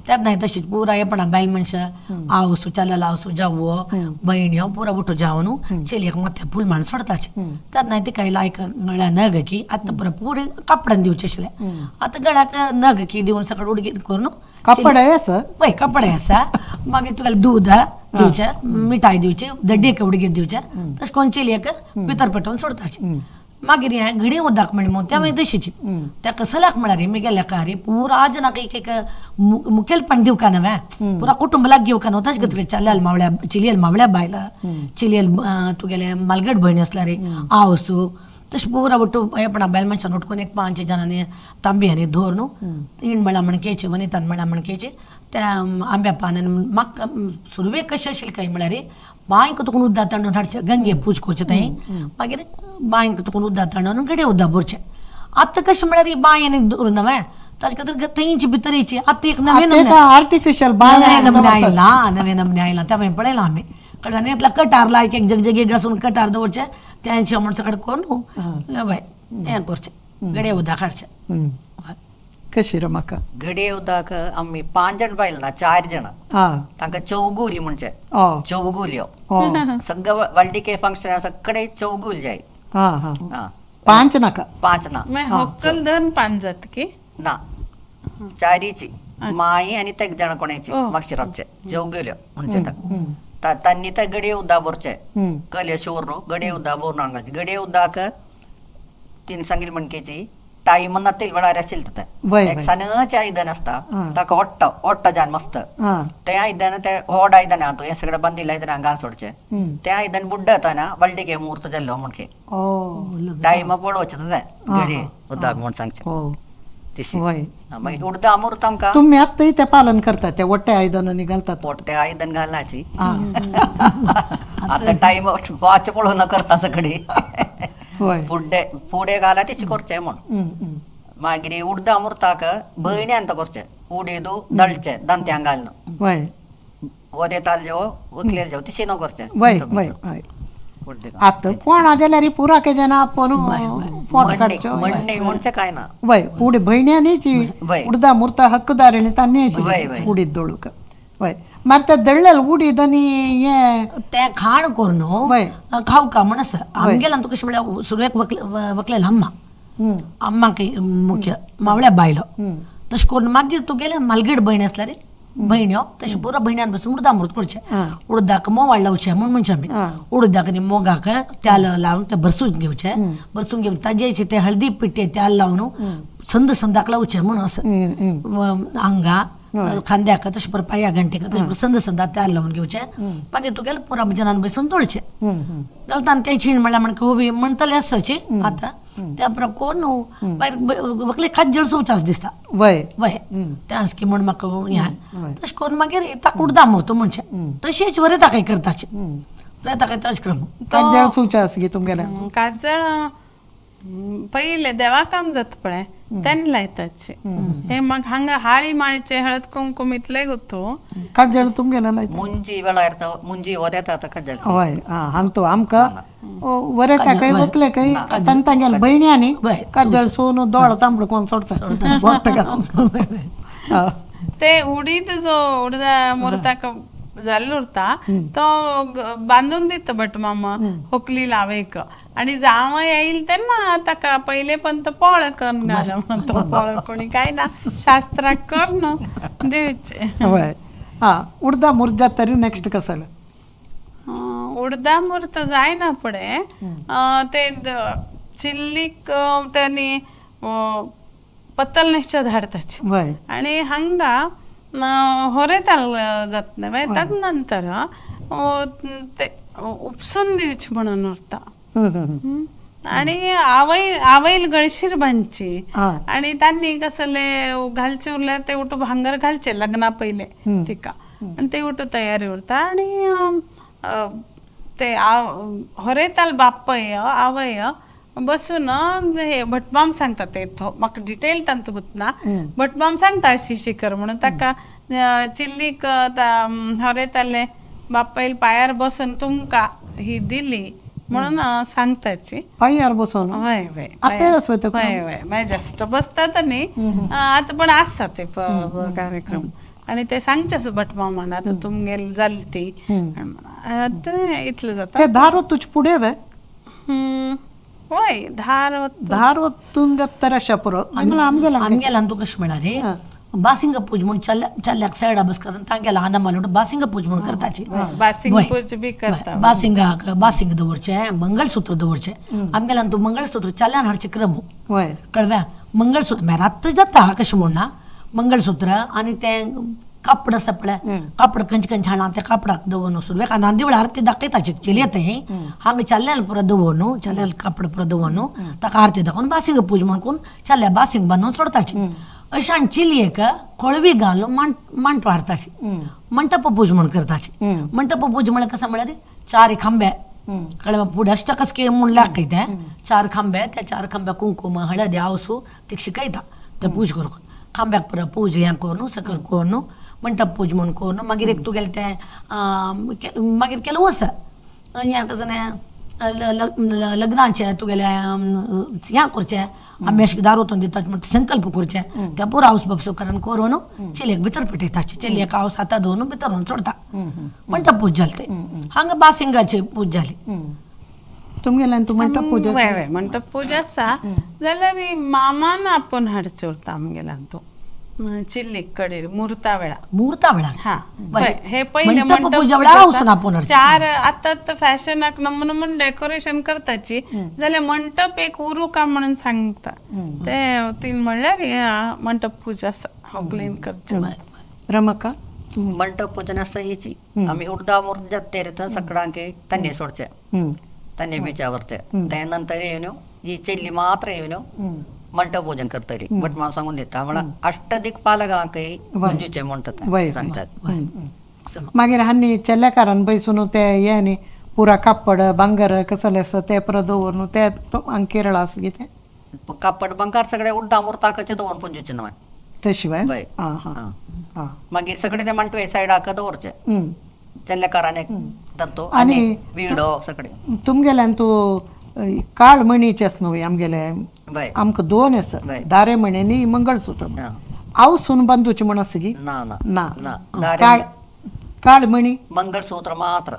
त्यात नाही तशीच पुरा येपणा बायल मनशां आवसू चाल्याला आवसू जावो बहिण्यो पुरा उठो जावन चिलयेक माथ्या फुलमाळ सोडताचे त्यात नाही ते काही लायक गळ्या नग की आतां पुरा पुरे कपड्यान दिवचे आशिल्ले आतां गळ्याक नग की दिवन सकट उडगीत करून
कपडे आसा
पळय कपडे आसा मागीर तुका दूद दिवचें मिठाई दिवचें दड्डेक उडगीत दिवचें तशें करून चिलयेक भितर पेटोवन सोडताचे मागीर हें घडी उदक म्हण मग त्या मागीर तशीची ताका सलाक म्हळ्यार मी गेल्या कारी पुरा आज नाका एक मुखेलपण दिवका न्हय पुरा कुटुंबाक घेवका न्हू तशें करतले चल्याल मावळ्या चिलयेल मावळ्या बायला चिलयेल तुगेले मालगड भयणी आसल्यार आवसू तशें पुरा उठू येपणा बायल मनशान उठकून एक 5 जाणांनी तांबी आनी धोर न्हू तीन मळा मणकेचे वनितान मळा मणकेचे त्या आंब्या पानान म्हाका सुरवेक कशें आशिल्लें काय म्हळ्यार बांयक तुकून उद्दा तांदूळ हाडचें गंगे पूज करचें थंय मागीर बांयक तुकून उद्दा तांदूळ गडे उद्दा भरचें आतां कशें म्हळ्यार बांय आनी धरून न्हय ताजे खातीर थंयची भितर येची आतां एक नवें
आर्टिफिशियल
नमुने आयला त्या मागीर पळयलां आमी कळ्ळें येतला कटार लायक एक जगजगी घासून कटार दवरचें तें शेमण सकट करून बाय हें करचें गडे उद्दा हाडचें
कशी रे म्हाका
गडे उदक आमी 5 जाण बायल ना 4 जाण तांकां चौगुली म्हणचे चौगुल्यो सगळं वल्डिके फंक्शन सगळे चौगुल जाय
5 नाका
5 ना
होक्कल धरून 5 जात की
ना चारीची माई आनी ते जाण कोणाची मागशिरापचे चौगुल्यो म्हणचे तांनी ते गडे उद्दा भरचे कले शोर न्हू गडे उद्दा भरून हाडपाचे गडे उद्दाक 3 सांगिल मणकेची टाइम ना तेल वेळार आशिल्लें तें एक सनचे आयदन आसता ताका ओट्ट जान मस्त तें आयदन तें व्हड आयदन आहा हें सगळें बांदिल्लें आयदन घाल सोडचें तें आयदन बुड्ड येताना वल्डिके मुहूर्त जाल्लो म्हणके टायम पळोवचें तें गडे उदक म्हूण सांगचें तशी मागीर उडदा अमृत आमकां
तुमी आत्ताय तें पालन करता ते वट्टे आयदनांनी घालतात
पोट्टे आयदन घालनाची आतां टायम वॉच पळोवन करता सगळी फुडें घाला तशी करचें म्हण मागीर उडदा अमृताक भयण्यान तो करचें उडीदू दळचें दांत्यांक घालून वरे ताल जेव उकलेल जेव तशें न्हू करचें
आतां कोणा जाल्यार पुरा के जाणा आपण फोटो काडच्यो
म्हणचें कांय ना
वय उडी भयण्यानीची उडदा मुर्ता हक्कदारांनी तांणी उडीद दळूक वय मार ते दळलेल उडीद आनी हें
तें खाण कर न्हू खावका म्हण आसा आमगेल्यान तुका कशें म्हळ्यार सुरवेक वकलेल अम्माक मुख्य मावळ्या बायलो तशें करून मागीर तुगेले मालगेड भयणी आसल्यार भयण्यो तशें पुरो भयण्यान बसून उडदा अमृत करचें उडदाक मोवाळ लावचें म्हण म्हणचे आमी उडदाक आनी मोगाक त्याल लावन तें भरसून घेवन ताजेची ते हळदी पिट्टे त्याल लावन संद संदाक लावचें म्हण असं आंगा खांद्याक तशें पर पांया घंटेक तशें संद संदा त्याल लावन घेवचें मागीर तुगेलें पुरा जनान बसून दळचें दळटान तें छीण म्हणल्यार म्हणके होवी म्हणटले आसची आतां त्या प्रमाण कोण न्हू भायर वकले खात जळसूच दिसता
वय
वय तें आसकी म्हण म्हाका हें तशें करून मागीर ताका उडदा मुर्त म्हणचें तशेंच वरें ताकाय करताचें ताकाय तशें क्रम
काजळ सुचा आसगी तुमगेल्या
काजळ पहिले देवा काम जाता पळय त्यांनी लायताचे हे मग हंग हाळी माळीचे हळद कुंकुम इतले ಗೊತ್ತು
ಕಜ್ಜಾಳ ತುಂಗೆಲ್ಲ
ಮುಂಜಿ वेळा ಇರ್ತಾವ ಮುಂಜಿ ಒರೆತಾತ ಕಜ್ಜಲ್
हय हांगतो आमकां वरेता काही वकले काही तांगेल बहिणी कज्जळ सोनू दोळ तांबड कोण सोडता
ते उडीद जो उडदा मुरताक जाल्लो उरता तो बांधून दिता बट मामा होकली लावेक आणि जावं येईल तेन्ना ताका पहिले पण तो पोळ करून घाल म्हणतो पोळ कोणी काय ना शास्त्राक कर न देवचे
हय उडदा मुर्दा तरी नेक्स्ट कसं
उडदा मुर्त जायना पुढे ते चिल्लीक त्यांनी पत्तलनेच्या धाडताची आणि हंगा ಹೊರೆತಲ್ जातने तदनंतर ते उपसून दिवची म्हणून उरता आणि आवईल गळशीर बांधची आणि त्यांनी कसले घालचे उरल्यार ते उठ भांगर घालचे लग्ना पहिले तिका आणि ते उठ तयारी उरता आणि ते ಹೊರೆತಲ್ बापय आवय बसून हे भटमाम सांगता ते म्हाका डिटेल तांत गुतना भटमाम सांगता अशी शिकर म्हणून ताका चिल्लीक ಹೊರೆತಲ್ಲೆ बापायल पायार बसून तुमका ही दिली म्हणून सांगताची
पायार बसून
वय वय वय वय वय जस्ट बसतात न्ही आता पण आसता ते कार्यक्रम आणि ते सांगचेच भटमामान आता तुमगेल जालती इतलं जाता
ते धारो तुझ पुढे वे
होय
धार तुंग तराशा पुरो
आमगेला तू कश म्हणा रे बासिंग पूज म्हणून चल्ल्याक सायडा बस करून तांगेला आना मालून बासिंग पूज म्हणून करताची बासिंग दवरचे मंगळसूत्र दवरचे आमगेला तू मंगळसूत्र चल्यान हाडचे क्रम कळव्या मंगळसूत्र रात जाता कशें म्हणना मंगळसूत्र आणि ते कापड आसा पळय कापड कंच हाडा त्या कापडाक दवरून वचून वेका नांदी वेळार ते दाखयताचे चिली येता हांगा चल्ल्याल पुरो दवरून चल्ल्याल कापड पुरो दवरून ताका आरती दाखोवन बासिंग पूज म्हणून चल्ल्या बासिंग बांदून सोडताची अशें आनी चिलयेक कोळवी घालून मांट वाडताची मंटप पूज म्हणून करताची मंटप पूज म्हळ्यार कसं म्हळ्यार 4 खांबे कळ्ळें फुडें अष्टकस्के म्हूण लागता ते 4 खांबे त्या 4 खांब्या कुंकुम हळदी आवसू ते शिकयता ते पूज करूंक खांब्याक पुरो पूज हें करून सकयल करून मंटप पूज म्हणून करून मागीर एक तुगेलें तें मागीर केलें वस हें कसं लग्नाचें तुगेलें हें करचें आम्याशीक दारू वचून दिता संकल्प करचे त्या पुरो हावस बापसो करून चेलयेक भितर पेटयताचे चेलयेक हावस हाता दवरून भितर व्हरून सोडता मंटप पूज जाली ते हांगा बासिंगाची पूज जाली
तुमगेल्यान तू मंटप पूजा
मंटप पूजा आसा जाल्यार मामान आपूण हाडचो उरता आमगेल्यान तू चिल्ली कडेर मुहूर्ता वेळा हा हे पहिले मंटप 4 आता फॅशनाक नमून डेकोरेशन करताची जाल्यार मंटप एक उरुका म्हणून सांगता ते 3 म्हणल्यार मंटप पूजा आसा क्लीन करचे
रमका
मंटप पूजन आसा हेची आमी उडदा मुर्दा तेरता सगळ्यांके तन्ने सोडचे तन्ने बीचा वरचे त्यानंतर ಏನು ಈ ಚೆಲ್ಲಿ ಮಾತ್ರ ಏನು मंटप भोजन करतली बट मला सांगून देता म्हणा अष्टदिक्पालकांकय मंजूचे म्हणतात सांगतात
मागीर हानी चेल्लेकारान बैसून ते हे न्ही पुरा कापड भांगर कसले आसा ते परत दवरून ते केरळ आसा कितें
कापड बंगार सगळे उड्डा मुर्ताकाचे दवरून पंजूचे नवा
ते शिवाय
मागीर सगळे ते मंटवे सायडाक दवरचे चेल्लेकारान एक दत्तो
आनी
विडो सगळे
तुमगेल्यान तू काळ मणीचेच न्हू आमगेले आमकां 2 आसा दारे मणी न्ही मंगळसूत्र हांव सून बांदूचे म्हण आसा की ना काळ मणी
मंगळसूत्र मात्र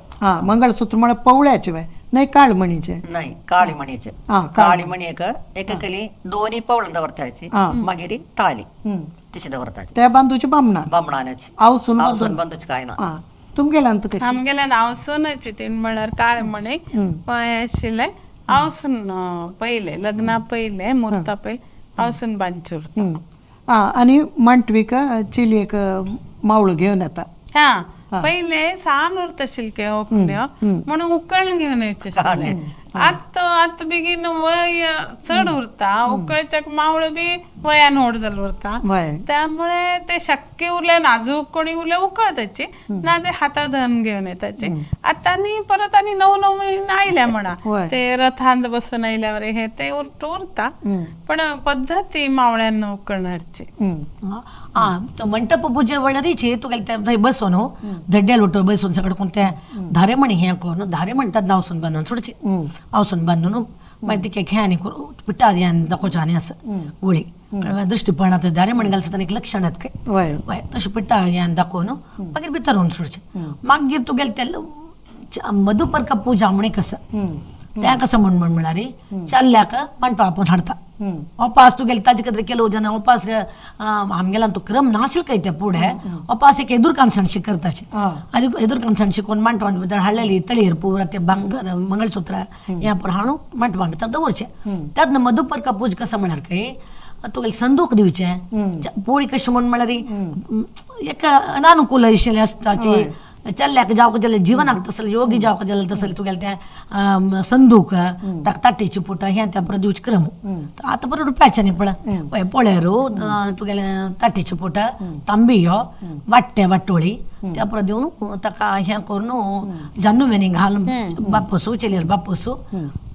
मंगळसूत्र म्हळ्यार पवळ्याचे वे नाही काळ मणीचे
नाही काळी मणीचे काळी मणी एक केली 2 पवळ दवरताची मागीर ताली तशी दवरताची
ते बांदूचे
बामणाची
हांव सून
बांदूचे काय ना
तुमगेल्यान तू
आमगेल्यान हांव सूनची तीन म्हळ्यार काळे मणी पांय आशिल्ले हांव सून पयले लग्ना पयले मुहूर्ता पयले हांव सून बांदचे उरता
आनी मांटवीक चिलयेक मावळो घेवन येता
पहिले सान उरता आशिल्ले म्हणून उकळून घेवन येवचे आत बेगीन वय चढ उरता उकळच्या मावळ बी वयान व्हड जाल उरता
वय
त्यामुळे ते शक्य उरले नाजूक कोणी उरले उकळताचे ना ते हातात धन घेऊन येताचे आता परत आणि नवीन आयल्या म्हणा ते रथांत बसून आयल्यावर हे ते उरता पण पद्धती मावळ्यांना उकळणारची
तो मंटप पूजे वळरीचे तू थंय बसून झड्ड्याल उठो बसून सगळं कोणत्या धारे म्हणी हे करून धारे म्हणतात नावसून बांधून थोडीशी आवसून बांधून माहिती काय खेळानी करू पिटा यान दाखोवच्यानी असं गोळी दृष्टीपणात धारे म्हण घालता एक लक्षणात काय वय तशी पिटा यान दाखोवन मागीर भितर होऊन थोडशे मागीर तू गेल त्या मधुपर्क पूजा म्हणे कसं त्या कसं म्हण म्हणारी चालल्याक मंटप आपण हाडता उपास तू गेल ताजे कधी केलो जन उपास आमगेला तो क्रम नाशील काय त्या पुढे उपास एक एदूर कांसणशी करताचे आधी एदूर कांसणशी कोण मंटपान बद्दल हाडलेली तळीर पुरा ते मंगळसूत्र या पर हाणू मंटपान तर दवरचे त्यात मधुपर्क पूज कसं म्हणार काय तू गेल संदूक दिवचे पोळी कशी म्हण म्हणारी एक अनानुकूल आशिल्ले असताचे चल्ल्याक जावक जाल्यार जिवनाक तसले योगी जावक जाल्यार तसले तुगेले त्या संदूक ताटेची पुटा ह्या त्या परत दिवचे क्रम आतां बरो रुपयाच्यानी पळय पोळेरू तुगेले ताटेची पुटा तांबी हो वाट्टे वाटोळी त्या परत देऊन ताका हें करून जान्नू वेणी घालून बापूसू चेलेर बापूसू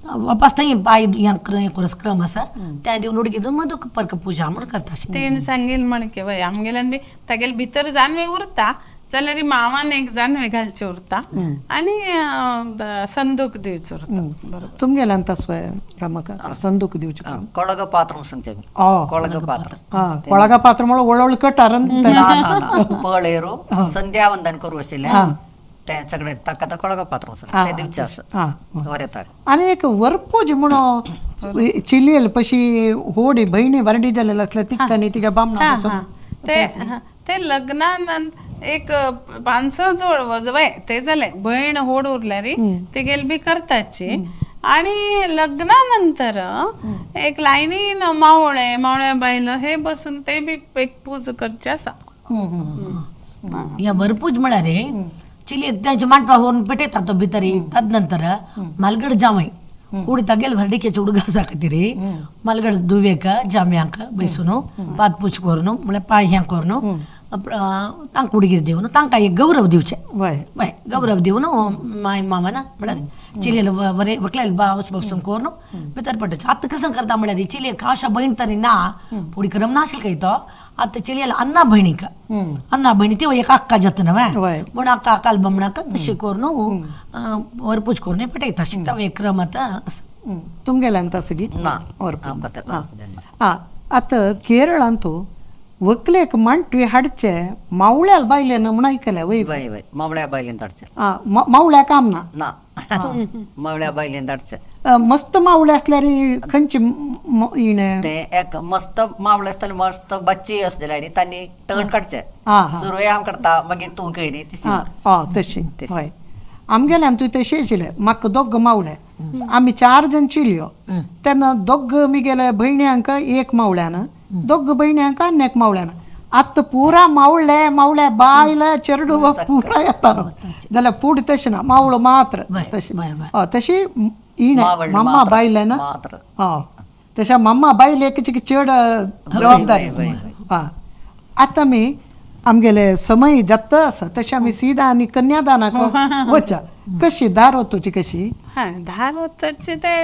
वापस थंय पाय हें करस क्रम आसा त्या दिवन उडकी मधुपर्क पूजा म्हण करता
तेण सांगेल म्हण के वय आमगेल्यान बी तागेले भितर जानवे उरता जाल्यार मामान एक जानवे घालचे उरता आणि संदूक दिवचे उरता
तुमगेल्यान तसं रमका संदूक दिवचे
ಕೊಳಗ ಪಾತ್ರ ಸಂಚೆ ಕೊಳಗ ಪಾತ್ರ
ಕೊಳಗ ಪಾತ್ರ म्हणून ಒಳ್ಳೊಳ್ಳೆ ಕಟ್ಟಾರन
पळेरू संध्या वंदन करू अशिल्ले ते सगळे ताका ಕೊಳಗ पात्र ते दिवचे आसा वरेताक
आणि एक वरपूज म्हणून चिलियल पशी होडी बहिणी वरडी जालेले असल्या तिकांनी तिच्या बामणा
ते लग्नानंतर एक 500 जोड वजवय ते जाले बहीण होड उरल्यारी ते गेल बी करताची आणि लग्नानंतर एक लायनीन मावळ्या बायल हे बसून ते बी एक पूज करचे आसा
या वरपूज म्हळ्यार चिली त्यांचे मांडपा होऊन पेटयता तो भितरी तदनंतर मालगड जावय कुडी तागेल भरडिकेचे उडगा आसा खातीर मालगड दुवेक जाम्यांक बसून पात पूज करून म्हळ्यार पाय ह्या करून तांकां उडगीर दिवन तांकां एक गौरव दिवचे वय गौरव दिवन माय मामान म्हळ्यार चिलेल बरे व्हंकलेल बावस बसून करून भितर पडचे आतां कसं करता म्हळ्यार चिलेक आशा बहीण तरी ना फुडें क्रम नाशिल काय तो आतां चिलेल अन्ना भयणीक अन्ना भयणी ती एक अक्का जाता न्हय म्हण अक्का अकाल बामणाक तशें करून वरपूज करून पेटयता शिकता एक क्रम आतां
तुमगेल्यान तसं
ना
आतां केरळांतू व्हंकलेक मांटवी हाडचे मावळ्याल बायलेन म्हण आयकल्या वय
वय वय मावळ्या बायलेन धाडचे
मावळ्या काम ना
ना मावळ्या बायलेन धाडचे
मस्त मावळे असल्यार खंयची
ते एक मस्त मावळे आसतले मस्त बच्ची आसलेली तांणी टर्न काडचे सुरवेयाम करता मागीर तूं कयरी
तशी हय आमगेल्यान तुवें तशी आशिल्लें म्हाका दोग मावळे आमी 4 जण चिल्यो तेन्ना दोग मी गेले भयण्यांक एक मावळ्यान दोग भयण्यांक आनी एक मावळ्यान आतां पुरा मावळे बायले चेरडू पुरा येता जाल्यार फूड तशें ना मावळो मात्र तशी मम्मा बायले ना तशा मम्मा बायलेची चड जबाबदारी आतां आमी आमगेले समय जाता आसा तशें आमी सीदा आनी कन्यादानाक वचा कशी धार वचची कशी
धार वचची ते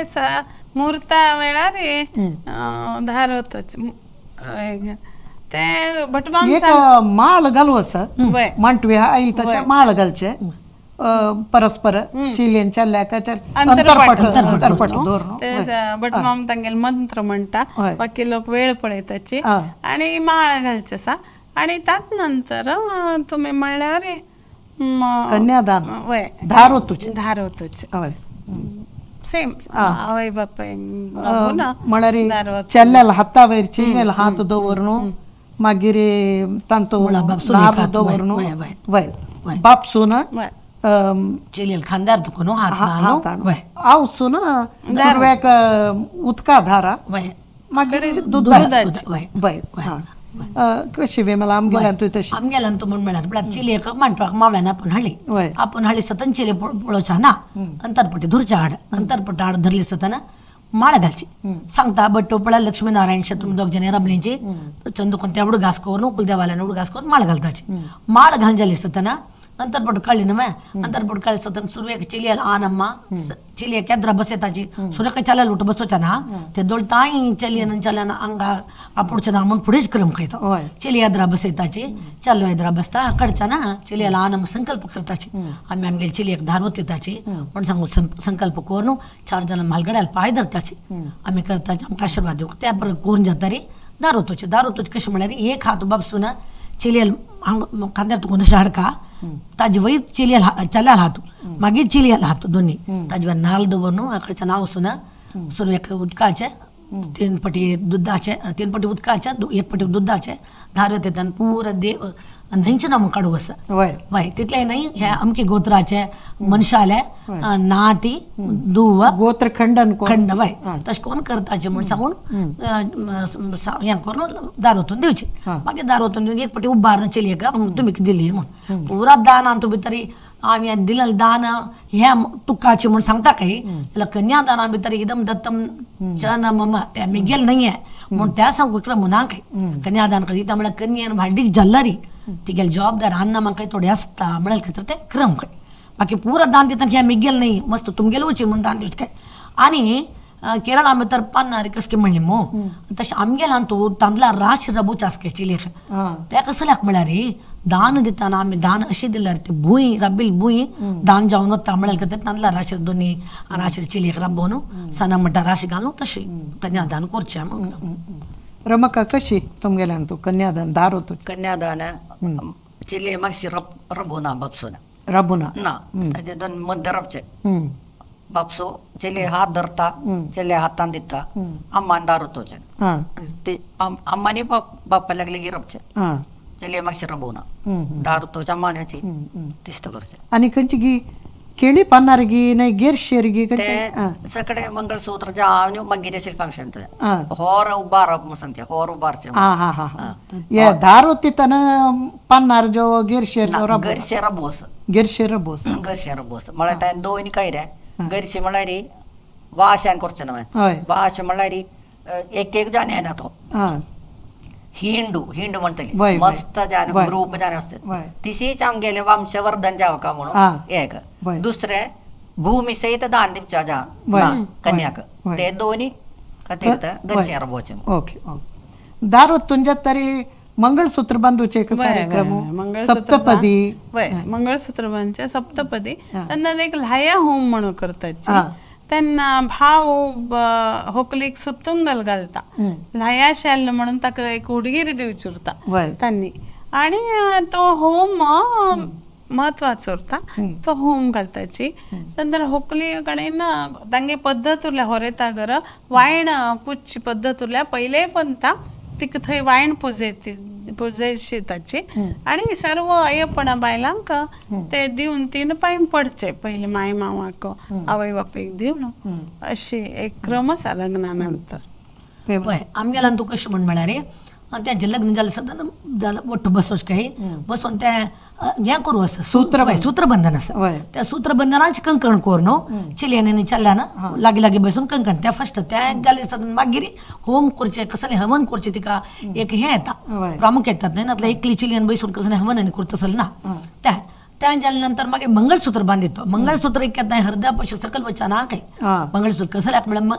मुहूर्ता वेळार धार वचची ते भटमाम
एक माळ घालू आसा मांटवी आयली तशें माळ घालचे परस्पर चिलेन चल्ल्याक अंतरपट
भटमाम तांगेले मंत्र म्हणटा बाकी लोक वेळ पळयताची आनी माळ घालचे आसा आणि त्यात नंतर तुम्ही म्हणल्यार
कन्यादान धार वचची
सेम आवय बापाय
म्हळ्यार चेल्ल्याल हाता वयर चिमेल हात दवरून मागीर तांतो नाभ दवरून बापसून
चिलेल खांदार दुखून हात
आवसून सुरव्याक उदका धारा मागीर दूद कशी वे मला आमगेला तू तशी
आमगेलांतू म्हण म्हळ्यार म्हळ्यार चिली एक मांडपाक मावळ्यान आपण हळी
वय
आपण हळी सतन चिली पळोवच्या ना अंतरपट्टी धुरच्या हाड अंतरपट्टी हाड धरली सतना माळ घालची सांगता बट पळा लक्ष्मीनारायण तुम्ही दोग जण रबलींची चंदुकन तेवढं घास करून कुलदेवाला उड घास करून माळ घालताची माळ घाल जाली सतना अंतरपट कळली ना अंतरपट कळी सतन सुरवेक चिलियल आनम्मा चिलिಯ ಕೆದ್ರ ಬಸೆತಾಚಿ ಸುರಕ ಚಲ ಲುಟ ಬಸೋಚನ ते दोलताई चलियन चलन अंगा अपुडचना मन पुढेच क्रम खैतो चिलिಯ द्रा बसेताची चलो द्रा बसता अकडचना चिलियला आनम संकल्प करताची आम्ही आमगे चिलिय धारवत येताची पण सांगू संकल्प कोरनु 4 जण मालगड्याला पाय धरताची आम्ही करताची आमका आशीर्वाद देऊ त्या पर कोण जातारी दारोतोची कशी म्हणारी एक हात बापसुना चिलियल खांद्यात कोण हाडका ताजी वैत चिलियल चल्याल हातू मागीर चिलियल हातू दोन्ही ताजीवर नाल दवरनु अकडच्या नाव सुना सुरू एक उदकाचे 3 पटी दुधाचे 3 पटी उदकाचे 1 पटी दुधाचे धारवत येतात पुरा देव न्हंयचे नाम काढू असं वय तिथले नाही ह्या अमकी गोत्राचे मनशाले नाती दुव
गोत्र खंडन
खंड वय तश कोण करताचे म्हणून सांगून हे करून दारोतून दिवचे मागीर दारोतून दिवन एक पटी उभारून चली का तुम्ही दिली म्हणून पुरा दान आणतो भितरी आम्ही दिलेलं दान ह्या तुकाचे म्हणून सांगता काही त्याला कन्यादाना भितर एकदम दत्तम च मम त्या मी गेल नाहीये म्हणून त्या सांगू क्रम ना काही कन्यादान करी त्यामुळे कन्यान भांडीक जल्लारी ती गेल जबाबदार अन्न मग काही थोडे असता मिळेल का तर ते क्रम काय बाकी पुरा दान देतात ह्या मी गेल नाही मस्त तुम गेलोची म्हणून दान दिवच काय आणि केरळ आम्ही तर पानणारे कसके म्हणले मो तसे आमगेला तो तांदला राश रबूच आसके लेख त्या कसं लाग म्हणा रे दान देताना आम्ही दान असे दिल्यार ते भुई रब्बिल भुई दान जाऊन तांबळेल का तांदला राशी दोन्ही राशी चिलेख रब्बोनु सना म्हणटा राशी घालू तशी कन्यादान करचे मग
रमका कशी तुमगेला तू कन्यादान दार होतो
कन्यादान चिले मागशी रबोना बापसोना
रबुना
ना ताजे दोन मध्य रबचे बापसो चले हात धरता चले हातान दिता अम्मान दारोतोचे ते अम्माने बाप्पा लागले गिरपचे चले मागशी रबोना दारोतोच्या अम्मान्याची तिस्त करचे
आणि खंयची गी केळी पानार गी नाही गिर शेर गी
ते सकडे मंगळसूत्र जावन मागीर अशें फंक्शन होर उबारप म्हणून सांगते होर उबारचे
ये दार होती तन पानार जो गिर शेर
गरशे रबोस
गिरशे रबोस
गरशे रबोस म्हळ्यार दोन काय रे गरशे म्हळ्यार वाशान करचे न्हय वाश म्हळ्यार एक जाने येना तो हिंडू म्हणटली मस्त जाने ग्रुप जाने असतात तिशीच आमगेले वंशवर्धन जावका म्हणून एक दुसरे भूमी सहित दान दिवचा जा कन्याक ते दोन्ही गरशे रबोचे
ओके दार तुंजा तरी मंगळसूत्र बांधूचे कार्यक्रम सप्तपदी
मंगळसूत्र बांधचे सप्तपदी त्यांना एक ल्हाया होम म्हणून करतात त्यांना भाव होकलीक सुतुंगल घालता ल्हाया शेल म्हणून ताका एक हुडगीर दिवची उरता त्यांनी आणि तो होम महत्वाचो उरता तो होम घालताची नंतर होकली कडेन तांगे पद्दत उरल्या होरेतागर वायण पुजची पद्दत उरल्या पहिले पंता तिका थंय वायण पुजेची ताची आणि सर्व अय्यपणा बायलांक ते दिवन 3 पायम पडचे पहिले माय मावाक आवय बापेक दिवन अशी एक क्रम आसा लग्नानंतर
आमगेला तू कशें म्हण रे त्या लग्न जालें सदां मोठो बसोच काही बसून त्या हें करूं आसा सूत्रबंधन आसा त्या सूत्रबंधनाचें कंकण कोर न्हू चिलयानी चल्ल्यान लागीं बसून कंकण त्या फस्ट त्या जाले सदां मागीर होम करचें कसलें हवन करचें तिका एक हें येता प्रामुख येतात न्हय नातल्या एकली चिलयान बसून कसलें हवन आनी करता आसलें ना त्या जाल्या नंतर मागीर मंगळसूत्र बांदितो मंगळसूत्र एक येता हृदया पयशे सकल वचना ना काही मंगळसूत्र कसल्याक म्हळ्यार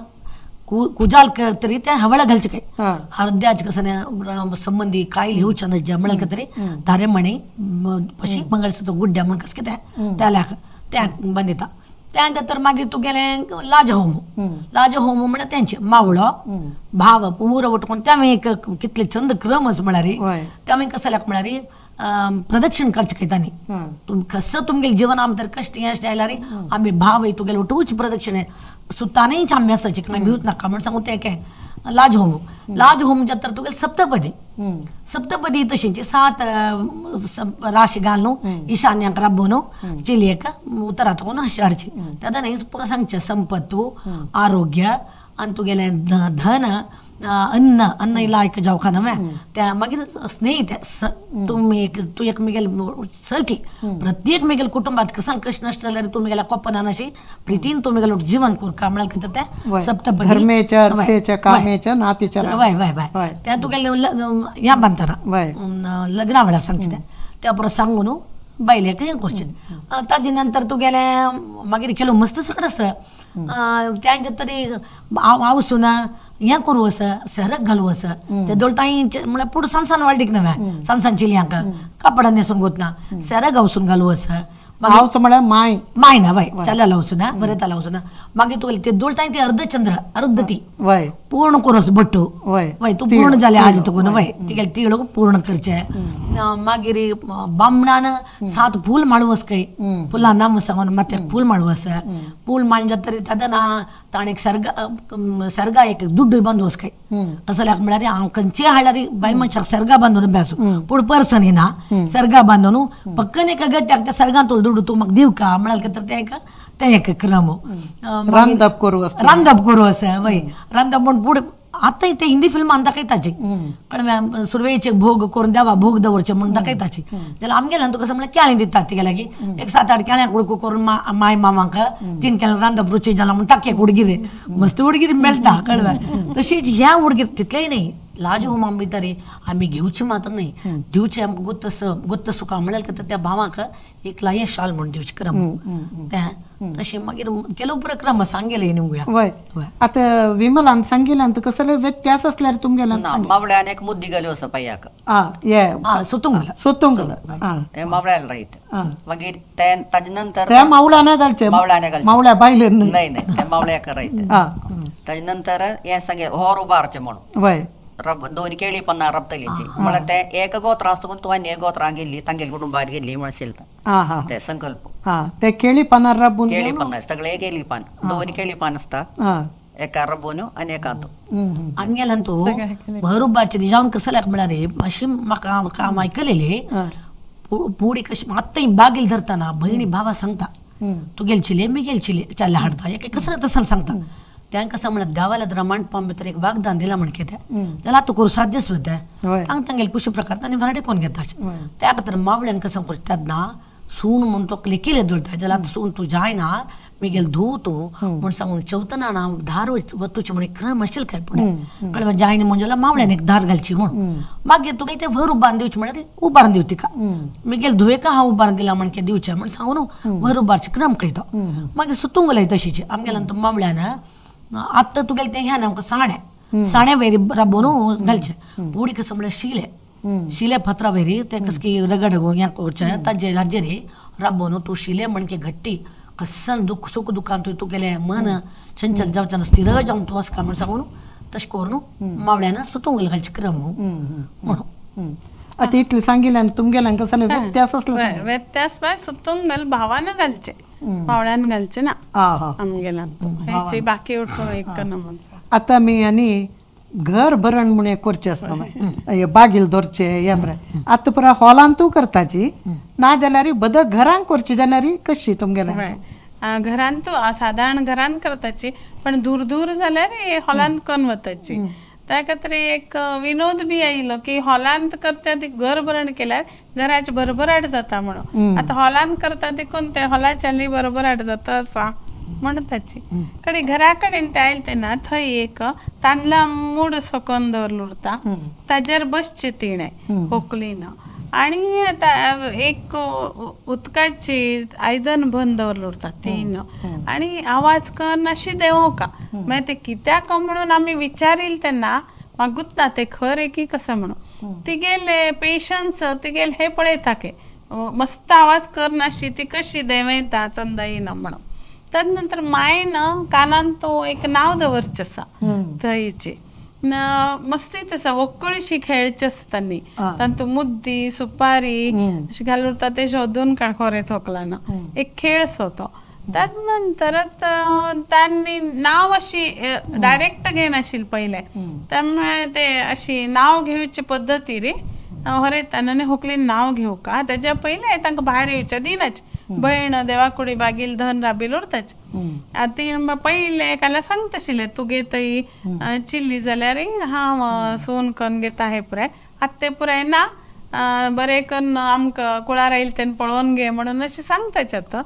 कुजाल तरी त्या हवळा घालचे काय हृदयाचे कसं संबंधी काय लिहूच्या नज्या म्हणाल तरी धारे म्हणे पशी मंगळसूत्र गुड्ड्या म्हण कस त्या त्या बांदिता त्यानंतर मागीर तू गेले लाज होम म्हण त्यांचे मावळो भाव पुरो वटकून त्यामुळे एक कितले छंद क्रमच म्हणारी त्यामुळे कसं लाग म्हणारी प्रदक्षिण करचे काही तांणी कसं तुमगेले जीवन आम तर कष्ट हें आयला रे आम्ही भाव तुगेले वटूच प्रदक्षिण आहे सुतानय आम्ही आसाची मागीर भिवूच नाका म्हणून सांगू ते काय लाज होम जे तर तुगेले सप्तपदी तशींची 7 राशी घाल न्हू ईशान्याक राबो न्हू चिलयेक उत्तरात कोण अशी हाडची त्या पुरो सांगचे संपत्तू आरोग्य आनी तुगेले धन अन्न अन्न इला ऐक जाऊ खा नव्हे त्या मागीर स्नेहित तुम्ही तू एकमेकाल सखी प्रत्येक मेगेल कुटुंबात कष्ट नष्ट जाल्यार तुमी कोपनान अशी प्रितीन तुमी जीवन कोरका म्हळ्यार कितें तें सप्तपदी
धर्मेच्या अर्थेच्या कामेच्या नातीच्या
वय वय वय त्या तुगेले ह्या बांदतना लग्ना वेळार सांगचे त्या परत सांगून बायलेक हें करचें ताजे नंतर तुगेले मागीर केलो मस्त सगळं त्यांच्या तरी आवसून हें करूं सरक घालूं ते दोळटाई म्हळ्यार पुढे सानसान वाडीक नव्हे सानसान चिलयांक कापडां न्हेसून गोतना सरक आवसून घालूं
हावस म्हळ्यार माय
माय ना वय चल्या लावसून बरेता लावसून मागीर तुगेले ते दोळटाई ते अर्धचंद्र अर्धती
वय
पूर्ण करोस बट्टू
वय
वय तू पूर्ण जाले आज तुकून वय तिगेले तिळ पूर्ण करचे मागीर बामणान 7 फूल माळवस काही फुलां नाम सांगून माथ्याक फूल माळवस फूल मांडले तरी तादना ताणें सर्गा एक दुड्ड बांदवस काही तसल्याक म्हळ्यार हांव खंयचे हाडल्यार बाय मनशाक सर्गा बांदून अभ्यासू पूण पर्सन येना सर्गा बांदून पक्कन एक गत्याक त्या सर्गान तुला दुड्ड तू म्हाका दिव का म्हळ्यार तर ते एक क्रम
रांदप करू
वय रांदप म्हण पुढे आता ते हिंदी फिल्म दाखयताची कळ्ळें सुरवेचे भोग करून देवा भोग दवरचे म्हणून दाखयताची जाल्यार आमगेल्या तुका कसं म्हळ्यार केळीं दितात तिगेल्या की एक 7-8 केळ्याक उडकू करून माय मामांक 3 केळां रांदप रुची जाला म्हणून टाकयेक उडगिरे मस्त उडगिरी मेळटा कळ्ळें तशीच ह्या उडगीर तितलेंय न्ही लाज हो मामी तरी आम्ही घेवची मात्र नाही दिवचे आमकां गुत्त सुका म्हळ्यार त्या भावाक एक लाये शाल म्हणून दिवची क्रम तें तशें मागीर केलो उपक्रम सांगेले न्हू
वय आता विमलान सांगिल्ल्यान कसले व्यत्यास असल्यार तुमगेल्यान
मावळ्यान एक मुद्दी घाल्यो आसा पायाक
सोतूंक
ते मावळ्याला राईत मागीर ताजे नंतर
त्या मावळ्यान घालचे मावळ्या बायलेर
नाही नाही त्या मावळ्याक राईत ताजे नंतर हें सांगे होर उबारचें म्हणून
वय
दोन केळी पन्ना रबतलीची म्हळ्यार ते एक गोत्र आसून तूं आनी एक गोत्रां गेल्ली तांगेल कुटुंबार गेल्ली म्हण शिलता ते संकल्प
ते केळी पानार रबून
केळी पान सगळे केळी पान दोन केळी पान आसता एका रबून आनी एका
आमगेल्यान तूं भरुबारचे दिजावन कसल्याक म्हळ्यार मातशी म्हाका काम आयकलेले पुडी कशी आत्तां बागेल धरतना भयणी भावा सांगता तूं गेलचिले मी गेलचिले चाल्ले हाडता एक कसं तसं सांगता त्यांक कसं म्हणत गावाला जरा मांडपाम भितर एक वागदान दिला म्हणके जाल्यार आतां करूं साध्यच वता तांग तांगेले कुशी प्रकार आनी भराडे कोण घेता त्या खातीर मावळ्यान कसं करता तेन्ना सून म्हूण तो क्लिकीले धरता जाल्यार आतां सून तूं जायना मिगेल धुव तूं म्हूण सांगून चवतना ना धार वतुची म्हण क्रम आशिल्लो काय पुढे कळ्ळें जायना म्हणजे जाल्यार मावळ्यान एक धार घालची म्हूण मागीर तुका ते भर उबारून दिवची म्हळ्यार उबारून दिव तिका मिगेल धुवेका हांव उबारून दिला म्हणके दिवचें म्हण सांगून भर उबारचे क्रम कयता मागीर सुतूंक लाय तशीची आमगेल्यान तो मावळ्यान आत्ता तुगेले ते ह्या आमकां साणे वयरी राबोवन घालचे पुडी कसं म्हळ्यार शिले फातरा वयरी ते कस की रगड हें करचें ताजे हाजेर राबोवन तूं शिले म्हणके घट्टी कसन दुख सुख दुखान तुगेलें मन चंचल जावचें स्थिर जावन तूं वचका म्हण सांगून तशें करून मावळ्यान सुतूंक घालचे क्रम म्हणून
आता इतलें सांगिल्ल्यान तुमगेल्यान कसले व्यत्यास आसलो
व्यत्यास बाय सुतूंक घाल भावान घालचे मावळ्यान घालचे ना आमगेल्यान बाकी उठून एक
आता मी आनी घर भरण म्हूण एक करचे आसता बागील धरचे हे मरे आतां पुरा हॉलान तूं करताची ना जाल्यार बदक घरान करची जाल्यार कशी तुमगेल्यान
घरान तूं साधारण घरान करताची पण दूर दूर जाल्यार हॉलांत करून वताची त्या खातीर एक विनोद बी आयलो की हॉलांत करच्या ती घर भरण केल्यार घराची भरभराट जाता म्हणून आता हॉलांत करता देखून ते हॉलाच्यानी भरभराट जाता आसा म्हणताची कडे घरा कडेन ते आयले तेन्ना थंय एक तांदळां मूड सोकोन दवरलो उरता ताजेर बसचे तिणे पोकलीन आणि एक उदकाची आयदन बंद दवरलो उरता तीन आणि आवाज करना अशी देवो का मागीर ते कित्याक म्हणून आमी विचारील तेन्ना म्हाका गुत्ता ते खरें की कसं म्हणून तिगेले पेशन्स तिगेले हे पळयताके मस्त आवाज करनाशी ती कशी देंवयता चंदा येना म्हणून तदनंतर मायन कानान तो एक नाव दवरचें आसा थंयचे मस्ती तसा वक्कळीशी खेळचे आसता न्ही तातूंत मुद्दी सुपारी अशी घालून उरता ते शोधून काड खोरें थोकला ना एक खेळ असो तो तदनंतर तांणी नाव अशी डायरेक्ट घेनाशिल्ली पयले त्यामुळे ते अशी नाव घेवचे पद्दती रे ಹೊರयताना होकली नाव घेऊ का त्याच्या पहिले तांकां भायर येवच्या दिनाच भयण देवाकुडी बागील धन राबील उरताच ती पहिले एकाला सांगत आशिल्ले तू घेतय चिल्ली जाल्यार हांव सोन करून घेता हे पुराय आतां ते पुराय ना बरें करून आमकां कुळार आयिल्ले तेन्ना पळोवन घे म्हणून अशें सांगताच आतां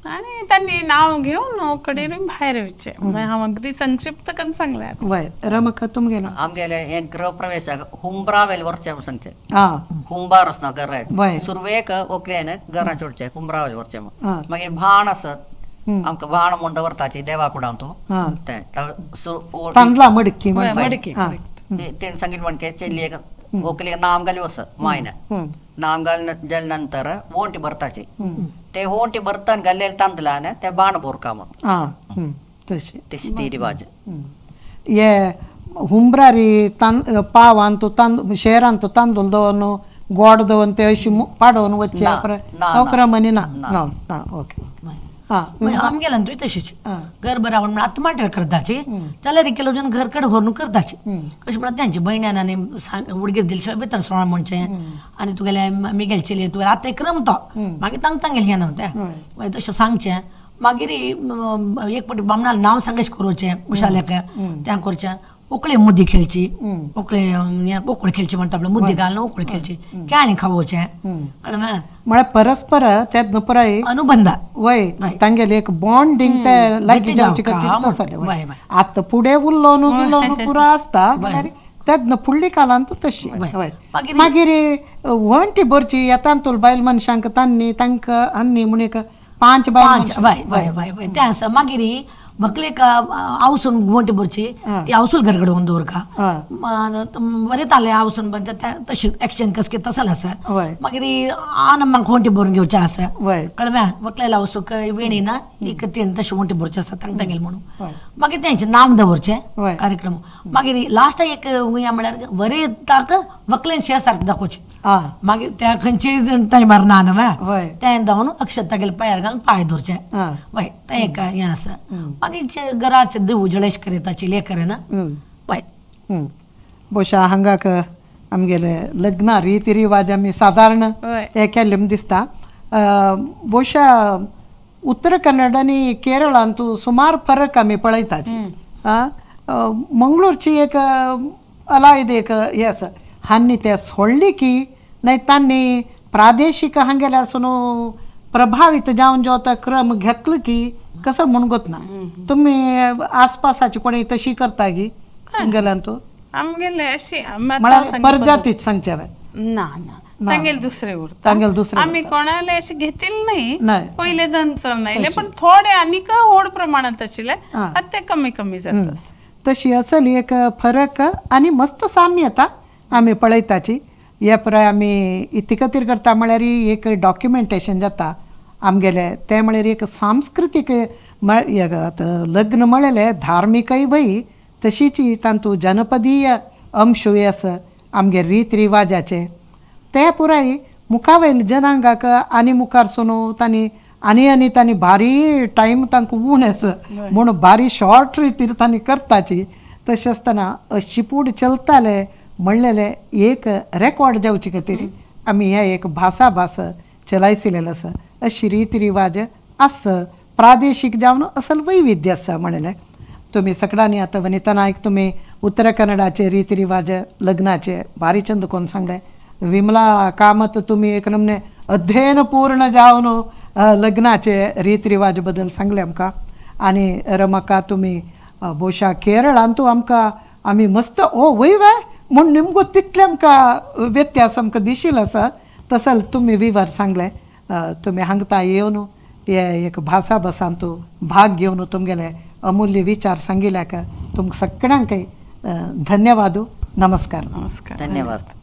आणि त्यांनी नाव घेऊन उकडे भायर येवचे हांव अगदी संक्षिप्त करून सांगल्यार
वय रमक तुमगेलो
आमगेले हे गृहप्रवेशाक हुंबरावेल वरचे सांगचे हुंबार आसना घरांत सुरवेक ओकलेन घरां सोडचे हुंबरावेल वरचे मागीर भाण आसत आमकां भाण म्हण दवरताची देवाकुडां तूं
तांदळा मडकी
तेणें सांगिल्लें म्हणके चेल्लेक व्हंकलेक नाम घाली वसत मायन नाम जाले नंतर वोंटी भरताची ते वोंटी भरतान घाल्लेले तांदळान ते बाण बोरका म्हणून तशी ती रिवाज
ये हुंबरारी पावान तो तांदूळ शेरान तो तांदूळ दवरन गोड दवरन ते अशी पाडोवन वच्चे अकरा म्हणी ना ओके
आमगेला तुवें तशीच घर बराबर म्हण आतां माटव्या करताची जाल्यार केलो जण घर कडेन व्हरून करताची कशें म्हणल्यार तेंचे भयण्यान आनी उडगीर दिले शिवाय भितर सोळा म्हणचे आनी तुगेले मिगेल चिले तुवें आतां एक रमतो मागीर तांगेल घेना तें तशें सांगचें मागीर एक फावटी बामणालें नांव सांगेश करोवचें उशाल्याक तें करचें उकळे मुद्दी खेळची उकळे खेळची म्हणटा आपल्या मुद्दी घालून उकळे खेळची केळीं खावोवचें कळ्ळें
म्हळ्यार परस्पर चेतना पुराय
अनुबंध
वय तांगेले एक बॉन्डिंग ते लागीं जावचे खातीर आतां फुडें उरलो न्हू पुरो आसता तेन्ना फुडली कालांत तशी मागीर वंटी भरची येतांतूल बायल मनशांक तांकां आनी म्हण एक 5 बाय
तें आसा मागीर व्हंकलेक आवसून वोंटी भरची ती आवसूल घर कडेन व्हरून दवरका बरें ताले आवसून तशी एक्सचेंज कसके तसलें आसा मागीर आन म्हाका वोंटी भरून घेवचें आसा कळ्ळें व्हंकलेला आवसूक वेणी ना एक तीन तशें वोंटी भरचें आसा तांकां गेल म्हणून मागीर तेंचें नाम दवरचें कार्यक्रम मागीर लास्ट एक म्हळ्यार बरें ताका व्हंकलेन शे सारकें दाखोवचें मागीर त्या खंयचेय टायमार ना न्हू तें दावन अक्षत तागेले पांयार घालून पांय दवरचें वय तें एक हें आसा मागीर घराचे देव जळेश करेताची लेकरें ना वय
बोशा हांगाक आमगेले लग्ना रिती रिवाज आमी सादारण हे केल्ले दिसता बोशा उत्तर कन्नड आनी केरळांत सुमार फरक आमी पळयतात मंगळूरची एक अलायद एक हे आसा हांनी ते सोडली की नाही तांणी प्रादेशीक हांगेले आसून प्रभावित जावन जो तो क्रम घेतलो की कसं म्हणून गोत ना तुम्ही आसपासाची कोणी तशी करता की हांगेल्यान
आमगेले अशी
परजातीच सांगचे
ना तांगेल दुसरे उरता आम्ही कोणाला अशी घेतील नाही पहिले जण चलनायले पण थोडे आनीक व्हड प्रमाणात आशिल्ले आता ते कमी कमी जातात
तशी असल एक फरक आणि मस्त साम्यता आमी पळयताची हे पुराय आमी इती खातीर करता म्हळ्यार एक डॉक्युमेंटेशन जाता आमगेले ते म्हळ्यार एक सांस्कृतीक लग्न म्हळेले धार्मिकय वय तशीच तांतू जनपदीय अंशूय आसा आमगे रीत रिवाजाचे ते पुराय मुखावयल जनांगाक आनी मुखार सुनू तांणी आनी तांणी भारी टायम तांकां उण आसा म्हणून भारी शॉर्ट रितीर तांणी करताची तशें आसतना शिपूड चलताले म्हणलेले एक रेकॉर्ड जावचे खातीर आमी हे एक भास चलायसिलेलो आसा अशी रीती रिवाज आस प्रादेशीक जावन असल वैविध्य आसा म्हणलें तुमी सगळ्यांनी आतां वनिता नायक तुमी उत्तर कन्नडाचे रीती रिवाज लग्नाचे भारी चंद कोण सांगले विमला कामत तुमी एक नमने अध्ययन पूर्ण जावन लग्नाचे रीत रिवाज बद्दल सांगले आमकां आनी रमका तुमी बोशा केरळांतू आमकां आमी मस्त वय म्हूण निमगो तितले आमकां व्यत्यास आमकां दिशिल्लो आसा तसल तुमी विवर सांगले तुमी हांगता येवन हे एक भासांतू भाग घेवन तुमगेले अमूल्य विचार सांगिल्ल्याक तुमकां सगळ्यांक धन्यवाद नमस्कार
धन्यवाद